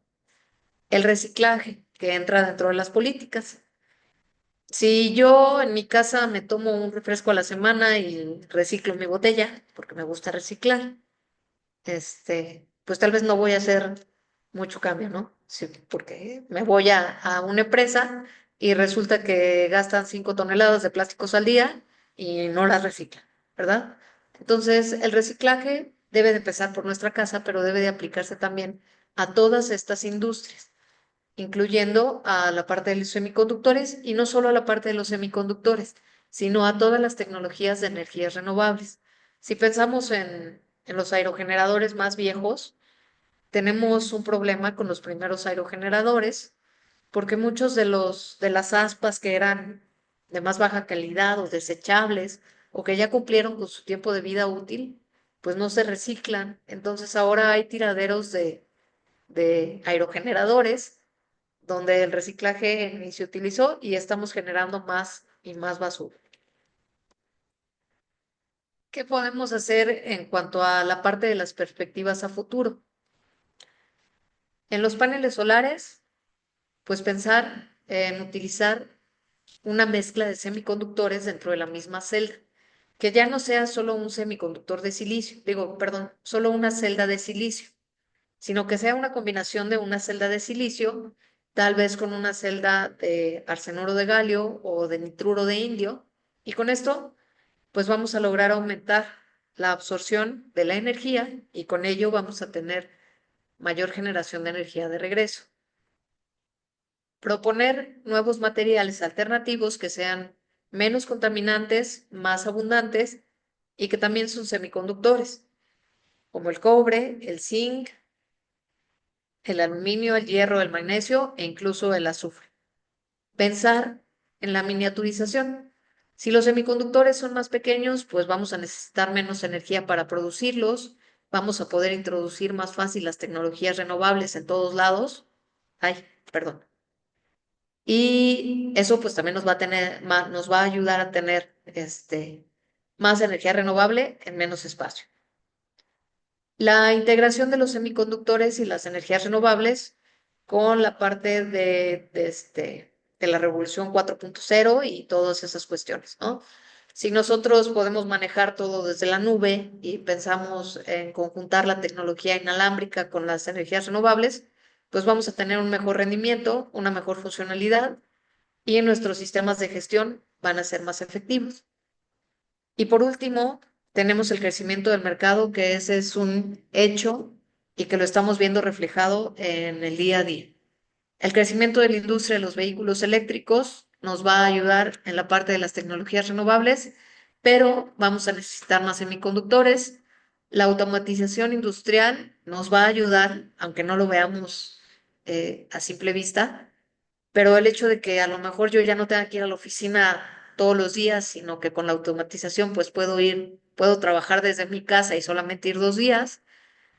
Speaker 2: El reciclaje que entra dentro de las políticas. Si yo en mi casa me tomo un refresco a la semana y reciclo mi botella, porque me gusta reciclar, pues tal vez no voy a hacer mucho cambio, ¿no? Sí, porque me voy a una empresa y resulta que gastan 5 toneladas de plásticos al día y no las reciclan, ¿verdad? Entonces, el reciclaje debe de empezar por nuestra casa, pero debe de aplicarse también a todas estas industrias, incluyendo a la parte de los semiconductores y no solo a la parte de los semiconductores, sino a todas las tecnologías de energías renovables. Si pensamos en los aerogeneradores más viejos, tenemos un problema con los primeros aerogeneradores, porque muchos de las aspas que eran de más baja calidad o desechables o que ya cumplieron con su tiempo de vida útil, pues no se reciclan. Entonces ahora hay tiraderos de aerogeneradores donde el reciclaje ni se utilizó y estamos generando más y más basura. ¿Qué podemos hacer en cuanto a la parte de las perspectivas a futuro? En los paneles solares, pues pensar en utilizar una mezcla de semiconductores dentro de la misma celda, que ya no sea solo un semiconductor de silicio, digo, perdón, solo una celda de silicio, sino que sea una combinación de una celda de silicio, tal vez con una celda de arsenuro de galio o de nitruro de indio, y con esto, pues vamos a lograr aumentar la absorción de la energía y con ello vamos a tener mayor generación de energía de regreso. Proponer nuevos materiales alternativos que sean menos contaminantes, más abundantes y que también son semiconductores, como el cobre, el zinc, el aluminio, el hierro, el magnesio e incluso el azufre. Pensar en la miniaturización. Si los semiconductores son más pequeños, pues vamos a necesitar menos energía para producirlos, vamos a poder introducir más fácil las tecnologías renovables en todos lados. Ay, perdón. Y eso pues también nos va a ayudar a tener más energía renovable en menos espacio. La integración de los semiconductores y las energías renovables con la parte de la revolución 4.0 y todas esas cuestiones, ¿no? Si nosotros podemos manejar todo desde la nube y pensamos en conjuntar la tecnología inalámbrica con las energías renovables, pues vamos a tener un mejor rendimiento, una mejor funcionalidad y nuestros sistemas de gestión van a ser más efectivos. Y por último, tenemos el crecimiento del mercado, que ese es un hecho y que lo estamos viendo reflejado en el día a día. El crecimiento de la industria de los vehículos eléctricos nos va a ayudar en la parte de las tecnologías renovables, pero vamos a necesitar más semiconductores. La automatización industrial nos va a ayudar, aunque no lo veamos a simple vista, pero el hecho de que a lo mejor yo ya no tenga que ir a la oficina todos los días, sino que con la automatización pues puedo trabajar desde mi casa y solamente ir 2 días,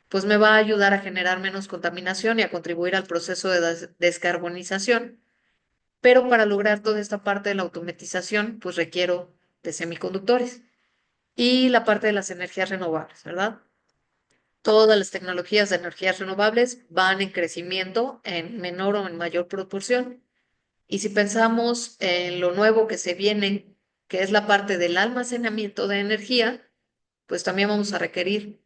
Speaker 2: pues me va a ayudar a generar menos contaminación y a contribuir al proceso de descarbonización. Pero para lograr toda esta parte de la automatización, pues requiero de semiconductores y la parte de las energías renovables, ¿verdad? Todas las tecnologías de energías renovables van en crecimiento en menor o en mayor proporción. Y si pensamos en lo nuevo que se viene, que es la parte del almacenamiento de energía, pues también vamos a requerir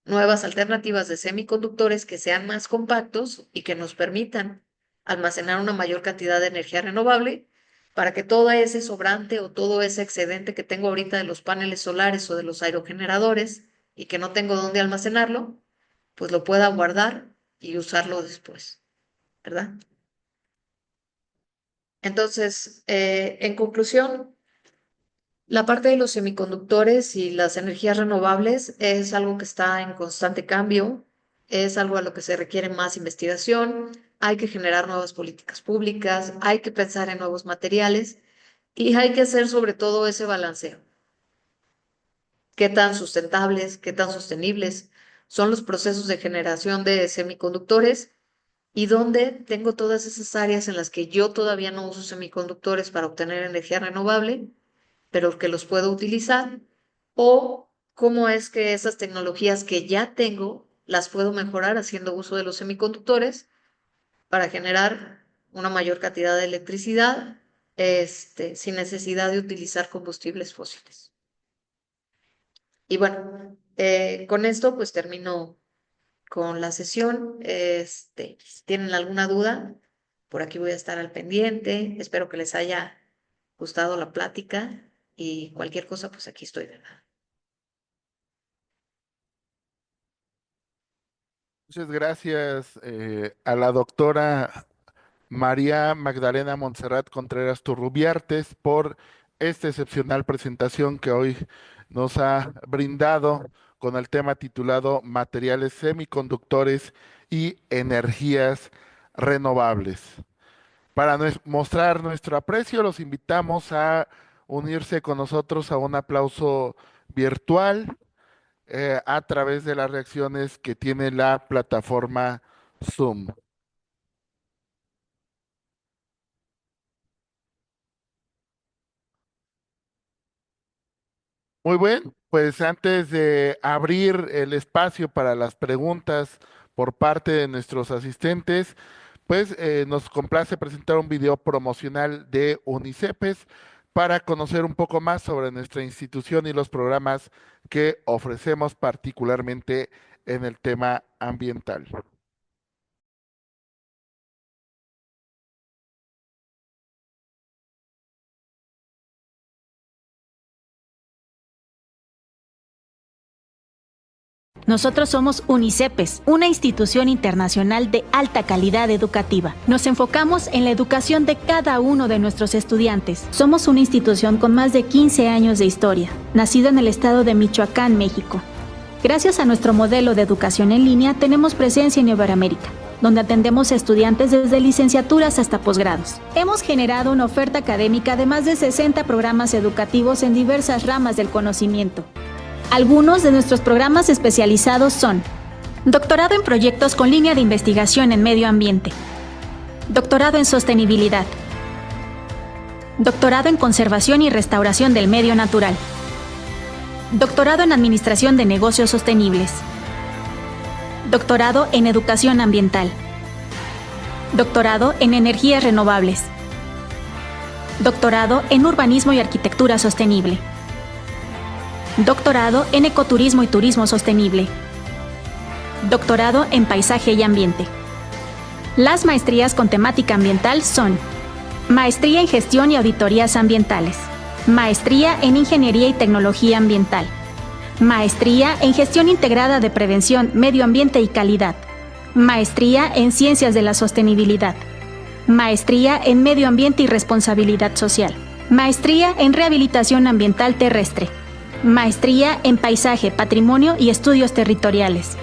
Speaker 2: nuevas alternativas de semiconductores que sean más compactos y que nos permitan almacenar una mayor cantidad de energía renovable para que todo ese sobrante o todo ese excedente que tengo ahorita de los paneles solares o de los aerogeneradores y que no tengo dónde almacenarlo, pues lo pueda guardar y usarlo después, ¿verdad? Entonces, en conclusión, la parte de los semiconductores y las energías renovables es algo que está en constante cambio, es algo a lo que se requiere más investigación, hay que generar nuevas políticas públicas, hay que pensar en nuevos materiales y hay que hacer sobre todo ese balanceo. ¿Qué tan sustentables, qué tan sostenibles son los procesos de generación de semiconductores y dónde tengo todas esas áreas en las que yo todavía no uso semiconductores para obtener energía renovable, pero que los puedo utilizar? ¿O cómo es que esas tecnologías que ya tengo las puedo mejorar haciendo uso de los semiconductores para generar una mayor cantidad de electricidad, sin necesidad de utilizar combustibles fósiles? Y bueno, con esto pues termino con la sesión. Si tienen alguna duda, por aquí voy a estar al pendiente. Espero que les haya gustado la plática y cualquier cosa, pues aquí estoy, ¿verdad?
Speaker 3: Muchas gracias a la doctora María Magdalena Montserrat Contreras Turrubiartes por esta excepcional presentación que hoy nos ha brindado con el tema titulado Materiales semiconductores y energías renovables. Para mostrar nuestro aprecio, los invitamos a unirse con nosotros a un aplauso virtual a través de las reacciones que tiene la plataforma Zoom. Muy bien, pues antes de abrir el espacio para las preguntas por parte de nuestros asistentes, pues nos complace presentar un video promocional de UNICEPES para conocer un poco más sobre nuestra institución y los programas que ofrecemos particularmente en el tema ambiental.
Speaker 4: Nosotros somos UNICEPES, una institución internacional de alta calidad educativa. Nos enfocamos en la educación de cada uno de nuestros estudiantes. Somos una institución con más de 15 años de historia, nacida en el estado de Michoacán, México. Gracias a nuestro modelo de educación en línea, tenemos presencia en Iberoamérica, donde atendemos a estudiantes desde licenciaturas hasta posgrados. Hemos generado una oferta académica de más de 60 programas educativos en diversas ramas del conocimiento. Algunos de nuestros programas especializados son: Doctorado en Proyectos con línea de investigación en Medio Ambiente, Doctorado en Sostenibilidad, Doctorado en Conservación y Restauración del Medio Natural, Doctorado en Administración de Negocios Sostenibles, Doctorado en Educación Ambiental, Doctorado en Energías Renovables, Doctorado en Urbanismo y Arquitectura Sostenible, Doctorado en Ecoturismo y Turismo Sostenible, Doctorado en Paisaje y Ambiente. Las maestrías con temática ambiental son: Maestría en Gestión y Auditorías Ambientales, Maestría en Ingeniería y Tecnología Ambiental, Maestría en Gestión Integrada de Prevención, Medio Ambiente y Calidad. Maestría en Ciencias de la Sostenibilidad. Maestría en Medio Ambiente y Responsabilidad Social. Maestría en Rehabilitación Ambiental Terrestre. Maestría en Paisaje, Patrimonio y Estudios Territoriales.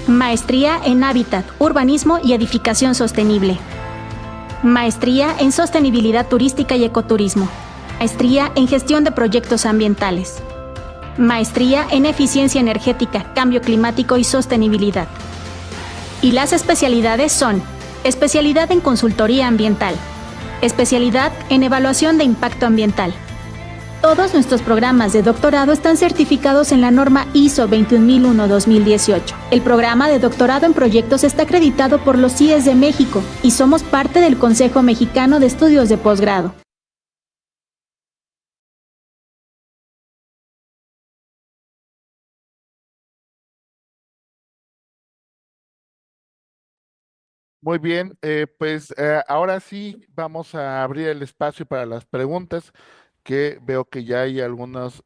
Speaker 4: Maestría en Hábitat, Urbanismo y Edificación Sostenible. Maestría en Sostenibilidad Turística y Ecoturismo. Maestría en Gestión de Proyectos Ambientales. Maestría en Eficiencia Energética, Cambio Climático y Sostenibilidad. Y las especialidades son: especialidad en Consultoría Ambiental, especialidad en Evaluación de Impacto Ambiental. Todos nuestros programas de doctorado están certificados en la norma ISO 21001-2018. El programa de doctorado en proyectos está acreditado por los CIES de México y somos parte del Consejo Mexicano de Estudios de Posgrado.
Speaker 3: Muy bien, ahora sí vamos a abrir el espacio para las preguntas, que veo que ya hay algunos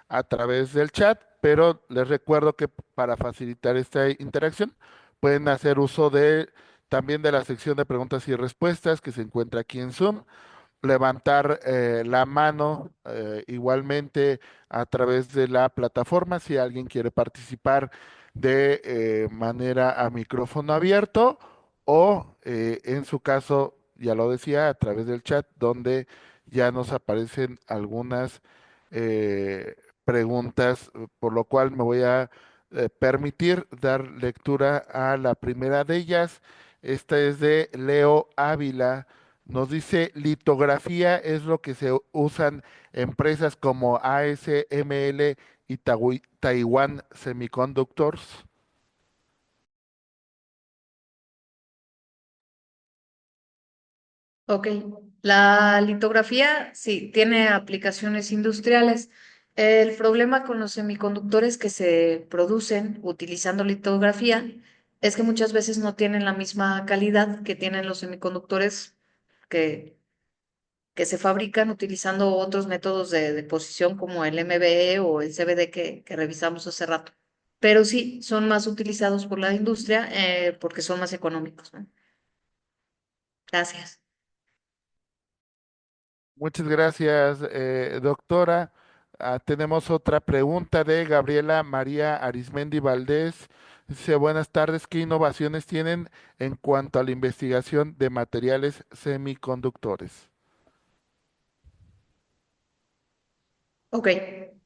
Speaker 3: a través del chat, pero les recuerdo que para facilitar esta interacción pueden hacer uso de también de la sección de preguntas y respuestas que se encuentra aquí en Zoom, levantar la mano igualmente a través de la plataforma si alguien quiere participar de manera a micrófono abierto o en su caso, ya lo decía, a través del chat donde ya nos aparecen algunas preguntas, por lo cual me voy a permitir dar lectura a la primera de ellas. Esta es de Leo Ávila. Nos dice, litografía es lo que se usan empresas como ASML y Taiwan Semiconductors.
Speaker 2: Ok, la litografía sí tiene aplicaciones industriales. El problema con los semiconductores que se producen utilizando litografía es que muchas veces no tienen la misma calidad que tienen los semiconductores que, que se fabrican utilizando otros métodos de deposición como el MBE o el CVD que revisamos hace rato. Pero sí, son más utilizados por la industria porque son más económicos, ¿no? Gracias.
Speaker 3: Muchas gracias, doctora. Tenemos otra pregunta de Gabriela María Arismendi Valdés. Dice, buenas tardes, ¿qué innovaciones tienen en cuanto a la investigación de materiales semiconductores?
Speaker 2: Ok,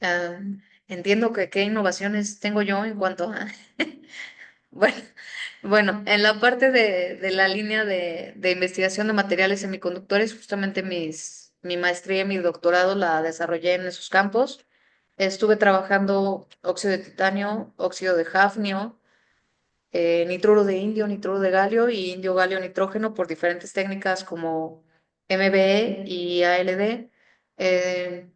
Speaker 2: ah, entiendo que qué innovaciones tengo yo en cuanto a... Bueno, bueno, en la parte de la línea de investigación de materiales semiconductores, justamente mi maestría y mi doctorado la desarrollé en esos campos. Estuve trabajando óxido de titanio, óxido de hafnio, nitruro de indio, nitruro de galio y indio galio nitrógeno por diferentes técnicas como MBE y ALD. Eh,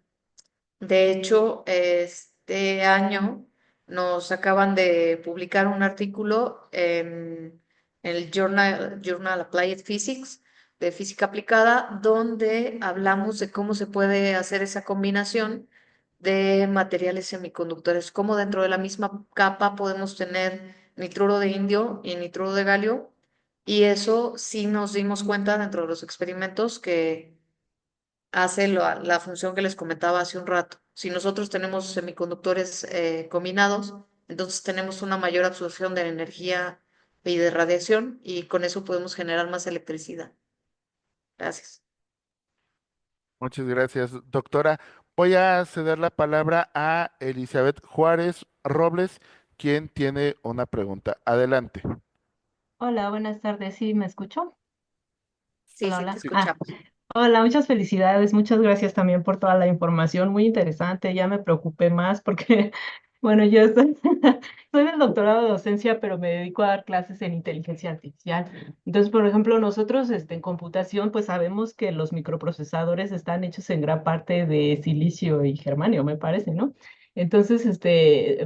Speaker 2: de hecho, este año nos acaban de publicar un artículo en el Journal Applied Physics de física aplicada, donde hablamos de cómo se puede hacer esa combinación de materiales semiconductores, cómo dentro de la misma capa podemos tener nitruro de indio y nitruro de galio, y eso sí nos dimos cuenta dentro de los experimentos que hace la función que les comentaba hace un rato. Si nosotros tenemos semiconductores combinados, entonces tenemos una mayor absorción de energía y de radiación y con eso podemos generar más electricidad. Gracias.
Speaker 3: Muchas gracias, doctora. Voy a ceder la palabra a Elizabeth Juárez Robles, quien tiene una pregunta. Adelante.
Speaker 5: Hola, buenas tardes. ¿Sí me escucho?
Speaker 2: Sí,
Speaker 5: Hola,
Speaker 2: sí, te
Speaker 5: hola.
Speaker 2: escuchamos.
Speaker 5: Hola, muchas felicidades. Muchas gracias también por toda la información. Muy interesante. Ya me preocupé más porque, bueno, yo soy del doctorado de docencia, pero me dedico a dar clases en inteligencia artificial. Entonces, por ejemplo, nosotros en computación, pues sabemos que los microprocesadores están hechos en gran parte de silicio y germanio, me parece, ¿no? Entonces,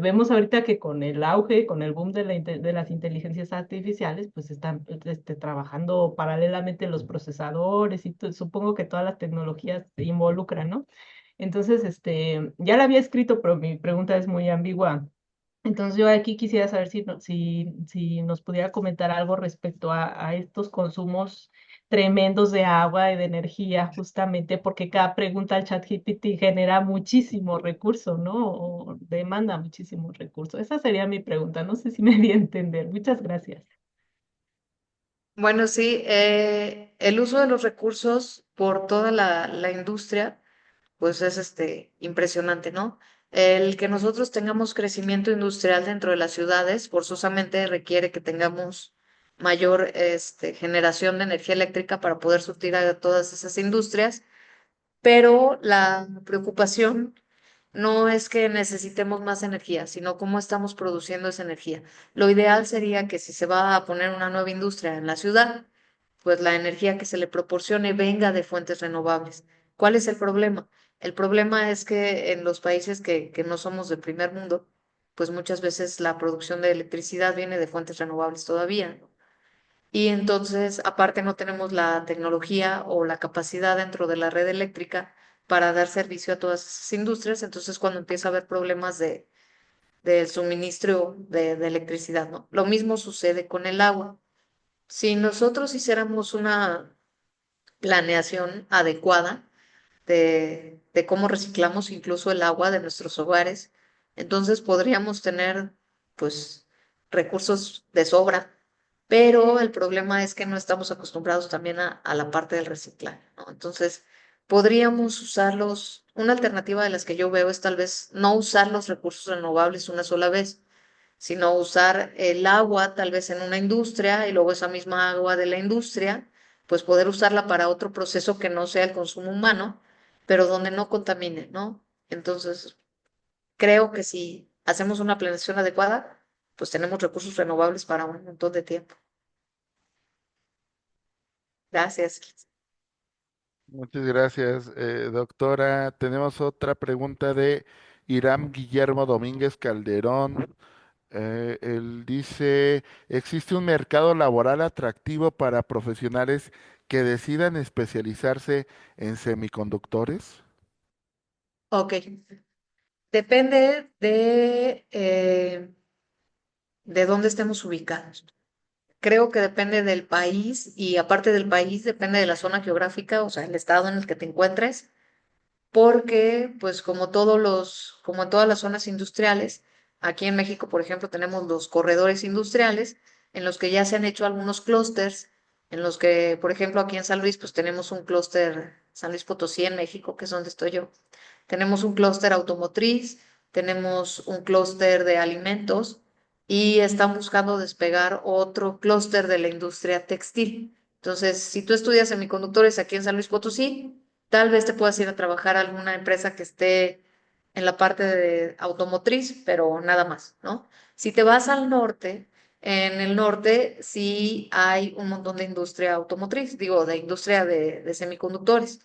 Speaker 5: vemos ahorita que con el auge, con el boom de las inteligencias artificiales, pues están trabajando paralelamente los procesadores y supongo que todas las tecnologías se involucran, ¿no? Entonces, ya la había escrito, pero mi pregunta es muy ambigua. Entonces yo aquí quisiera saber si nos pudiera comentar algo respecto a estos consumos tremendos de agua y de energía, justamente porque cada pregunta al ChatGPT genera muchísimo recurso, ¿no? O demanda muchísimo recurso. Esa sería mi pregunta. No sé si me di a entender. Muchas gracias.
Speaker 2: Bueno, sí, el uso de los recursos por toda la industria, pues es impresionante, ¿no? El que nosotros tengamos crecimiento industrial dentro de las ciudades forzosamente requiere que tengamos mayor generación de energía eléctrica para poder surtir a todas esas industrias, pero la preocupación no es que necesitemos más energía, sino cómo estamos produciendo esa energía. Lo ideal sería que si se va a poner una nueva industria en la ciudad, pues la energía que se le proporcione venga de fuentes renovables. ¿Cuál es el problema? El problema es que en los países que no somos del primer mundo, pues muchas veces la producción de electricidad viene de fuentes renovables todavía, ¿no? Y entonces, aparte, no tenemos la tecnología o la capacidad dentro de la red eléctrica para dar servicio a todas esas industrias. Entonces, cuando empieza a haber problemas de suministro de electricidad, ¿no? Lo mismo sucede con el agua. Si nosotros hiciéramos una planeación adecuada de cómo reciclamos incluso el agua de nuestros hogares, entonces podríamos tener, pues, recursos de sobra, pero el problema es que no estamos acostumbrados también a la parte del reciclaje, ¿no? Entonces, podríamos usarlos. Una alternativa de las que yo veo es tal vez no usar los recursos renovables una sola vez, sino usar el agua tal vez en una industria y luego esa misma agua de la industria, pues poder usarla para otro proceso que no sea el consumo humano, pero donde no contamine, ¿no? Entonces, creo que si hacemos una planeación adecuada, pues tenemos recursos renovables para un montón de tiempo. Gracias.
Speaker 3: Muchas gracias, doctora. Tenemos otra pregunta de Iram Guillermo Domínguez Calderón. Él dice, ¿existe un mercado laboral atractivo para profesionales que decidan especializarse en semiconductores?
Speaker 2: Ok. Depende de dónde estemos ubicados. Creo que depende del país y aparte del país depende de la zona geográfica, o sea, el estado en el que te encuentres, porque pues como en todas las zonas industriales, aquí en México, por ejemplo, tenemos los corredores industriales en los que ya se han hecho algunos clústeres, en los que, por ejemplo, aquí en San Luis, pues tenemos un clúster, San Luis Potosí en México, que es donde estoy yo. Tenemos un clúster automotriz, tenemos un clúster de alimentos y están buscando despegar otro clúster de la industria textil. Entonces, si tú estudias semiconductores aquí en San Luis Potosí, tal vez te puedas ir a trabajar a alguna empresa que esté en la parte de automotriz, pero nada más, ¿no? Si te vas al norte, en el norte sí hay un montón de industria automotriz, digo, de industria de semiconductores.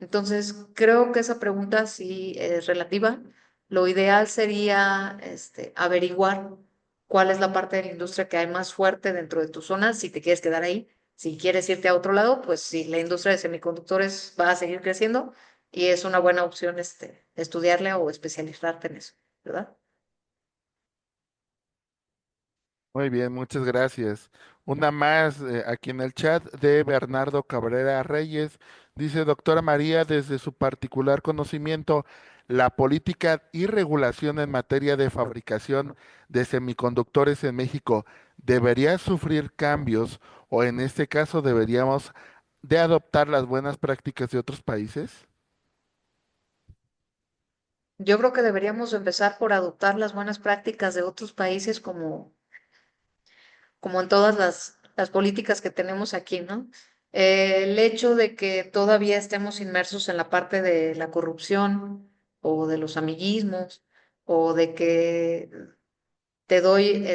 Speaker 2: Entonces, creo que esa pregunta sí es relativa. Lo ideal sería averiguar cuál es la parte de la industria que hay más fuerte dentro de tu zona, si te quieres quedar ahí. Si quieres irte a otro lado, pues si la industria de semiconductores va a seguir creciendo y es una buena opción estudiarla o especializarte en eso, ¿verdad?
Speaker 3: Muy bien, muchas gracias. Una más aquí en el chat de Bernardo Cabrera Reyes. Dice, doctora María, desde su particular conocimiento, la política y regulación en materia de fabricación de semiconductores en México debería sufrir cambios o en este caso deberíamos de adoptar las buenas prácticas de otros países.
Speaker 2: Yo creo que deberíamos empezar por adoptar las buenas prácticas de otros países como en todas las políticas que tenemos aquí, ¿no? El hecho de que todavía estemos inmersos en la parte de la corrupción o de los amiguismos o de que te doy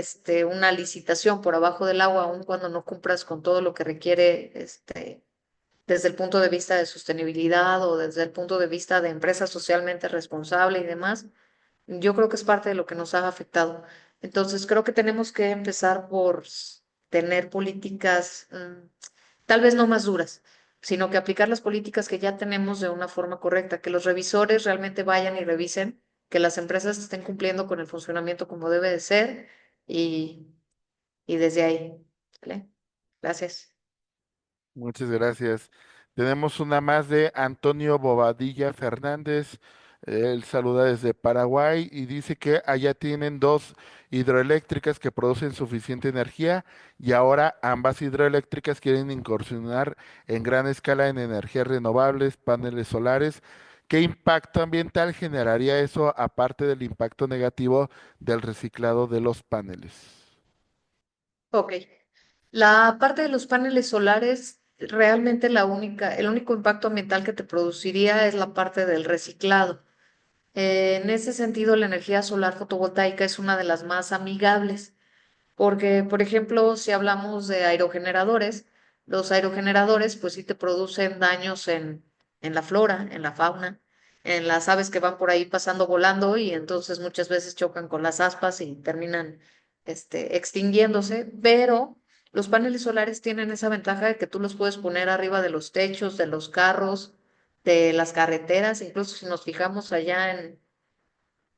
Speaker 2: una licitación por abajo del agua, aun cuando no cumplas con todo lo que requiere desde el punto de vista de sostenibilidad o desde el punto de vista de empresa socialmente responsable y demás, yo creo que es parte de lo que nos ha afectado. Entonces, creo que tenemos que empezar por tener políticas, tal vez no más duras, sino que aplicar las políticas que ya tenemos de una forma correcta, que los revisores realmente vayan y revisen que las empresas estén cumpliendo con el funcionamiento como debe de ser y, y desde ahí. ¿Vale? Gracias.
Speaker 3: Muchas gracias. Tenemos una más de Antonio Bobadilla Fernández. Él saluda desde Paraguay y dice que allá tienen dos hidroeléctricas que producen suficiente energía y ahora ambas hidroeléctricas quieren incursionar en gran escala en energías renovables, paneles solares. ¿Qué impacto ambiental generaría eso aparte del impacto negativo del reciclado de los paneles?
Speaker 2: Ok. La parte de los paneles solares, realmente el único impacto ambiental que te produciría es la parte del reciclado. En ese sentido, la energía solar fotovoltaica es una de las más amigables. Porque, por ejemplo, si hablamos de aerogeneradores, los aerogeneradores pues sí te producen daños en la flora, en la fauna, en las aves que van por ahí pasando volando y entonces muchas veces chocan con las aspas y terminan extinguiéndose, pero los paneles solares tienen esa ventaja de que tú los puedes poner arriba de los techos, de los carros, de las carreteras, incluso si nos fijamos allá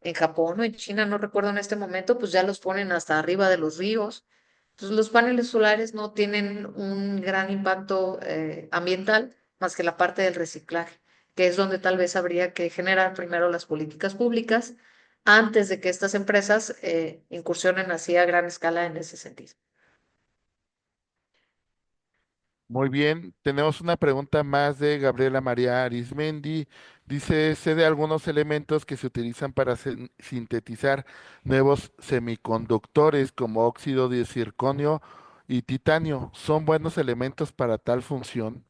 Speaker 2: en Japón o en China, no recuerdo en este momento, pues ya los ponen hasta arriba de los ríos. Entonces, los paneles solares no tienen un gran impacto ambiental más que la parte del reciclaje, que es donde tal vez habría que generar primero las políticas públicas antes de que estas empresas incursionen así a gran escala en ese sentido.
Speaker 3: Muy bien, tenemos una pregunta más de Gabriela María Arismendi. Dice, sé de algunos elementos que se utilizan para sintetizar nuevos semiconductores como óxido de circonio y titanio. ¿Son buenos elementos para tal función?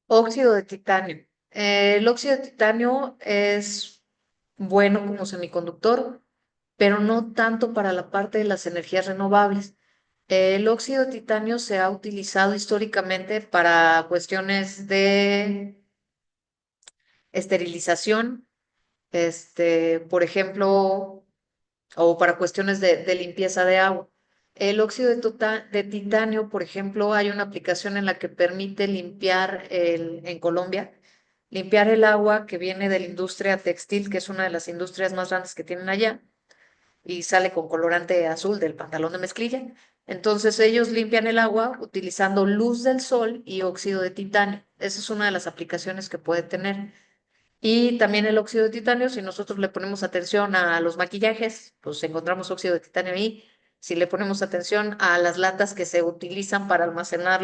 Speaker 2: Óxido de titanio. El óxido de titanio es bueno como semiconductor, pero no tanto para la parte de las energías renovables. El óxido de titanio se ha utilizado históricamente para cuestiones de esterilización, por ejemplo, o para cuestiones de limpieza de agua. El óxido de titanio, por ejemplo, hay una aplicación en la que permite limpiar en Colombia, limpiar el agua que viene de la industria textil, que es una de las industrias más grandes que tienen allá y sale con colorante azul del pantalón de mezclilla. Entonces ellos limpian el agua utilizando luz del sol y óxido de titanio. Esa es una de las aplicaciones que puede tener. Y también el óxido de titanio, si nosotros le ponemos atención a los maquillajes, pues encontramos óxido de titanio ahí. Si le ponemos atención a las latas que se utilizan para almacenar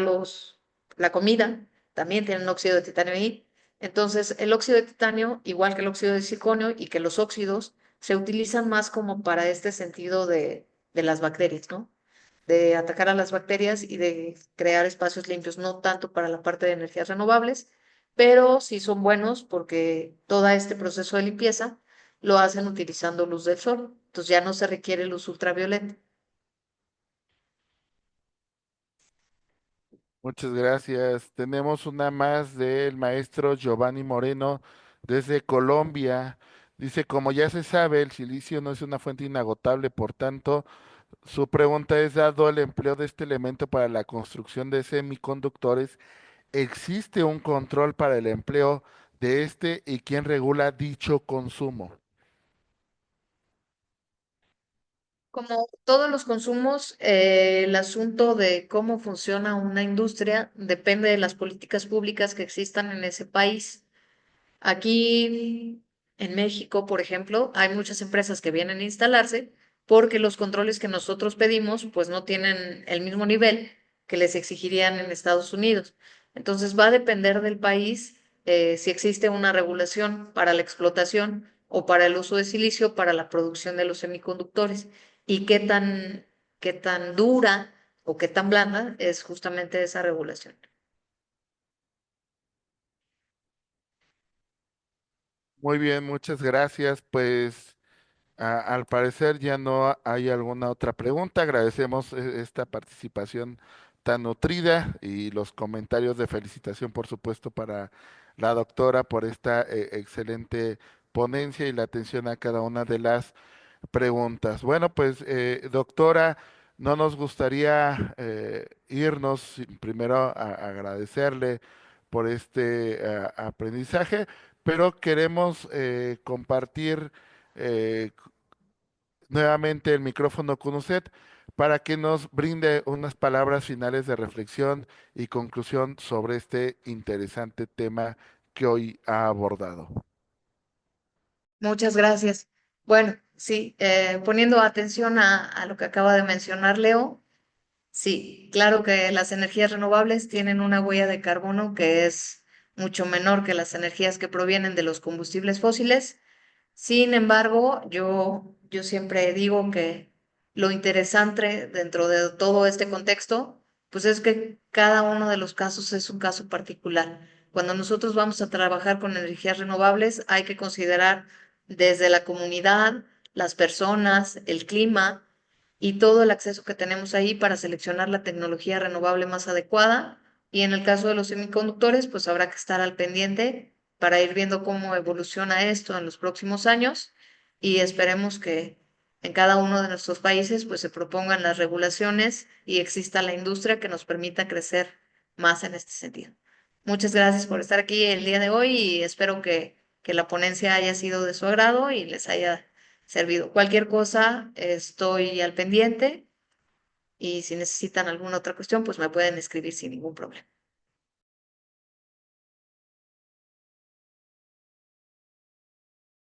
Speaker 2: la comida, también tienen óxido de titanio ahí. Entonces, el óxido de titanio, igual que el óxido de circonio y que los óxidos, se utilizan más como para este sentido de las bacterias, ¿no? De atacar a las bacterias y de crear espacios limpios, no tanto para la parte de energías renovables, pero sí son buenos porque todo este proceso de limpieza lo hacen utilizando luz del sol, entonces ya no se requiere luz ultravioleta.
Speaker 3: Muchas gracias. Tenemos una más del maestro Giovanni Moreno desde Colombia. Dice, como ya se sabe, el silicio no es una fuente inagotable, por tanto, su pregunta es, dado el empleo de este elemento para la construcción de semiconductores, ¿existe un control para el empleo de este y quién regula dicho consumo?
Speaker 2: Como todos los consumos, el asunto de cómo funciona una industria depende de las políticas públicas que existan en ese país. Aquí en México, por ejemplo, hay muchas empresas que vienen a instalarse porque los controles que nosotros pedimos pues no tienen el mismo nivel que les exigirían en Estados Unidos. Entonces va a depender del país si existe una regulación para la explotación o para el uso de silicio para la producción de los semiconductores y qué tan dura o qué tan blanda es justamente esa regulación.
Speaker 3: Muy bien, muchas gracias. Pues al parecer ya no hay alguna otra pregunta. Agradecemos esta participación tan nutrida y los comentarios de felicitación, por supuesto, para la doctora por esta excelente ponencia y la atención a cada una de las preguntas. Bueno, pues doctora, no nos gustaría irnos sin primero agradecerle por este aprendizaje, pero queremos compartir eh, nuevamente el micrófono con usted para que nos brinde unas palabras finales de reflexión y conclusión sobre este interesante tema que hoy ha abordado.
Speaker 2: Muchas gracias. Bueno, sí, poniendo atención a lo que acaba de mencionar Leo, sí, claro que las energías renovables tienen una huella de carbono que es mucho menor que las energías que provienen de los combustibles fósiles. Sin embargo, yo siempre digo que lo interesante dentro de todo este contexto, pues es que cada uno de los casos es un caso particular. Cuando nosotros vamos a trabajar con energías renovables, hay que considerar desde la comunidad, las personas, el clima y todo el acceso que tenemos ahí para seleccionar la tecnología renovable más adecuada. Y en el caso de los semiconductores, pues habrá que estar al pendiente para ir viendo cómo evoluciona esto en los próximos años y esperemos que en cada uno de nuestros países pues se propongan las regulaciones y exista la industria que nos permita crecer más en este sentido. Muchas gracias por estar aquí el día de hoy y espero que la ponencia haya sido de su agrado y les haya servido. Cualquier cosa, estoy al pendiente y si necesitan alguna otra cuestión, pues me pueden escribir sin ningún problema.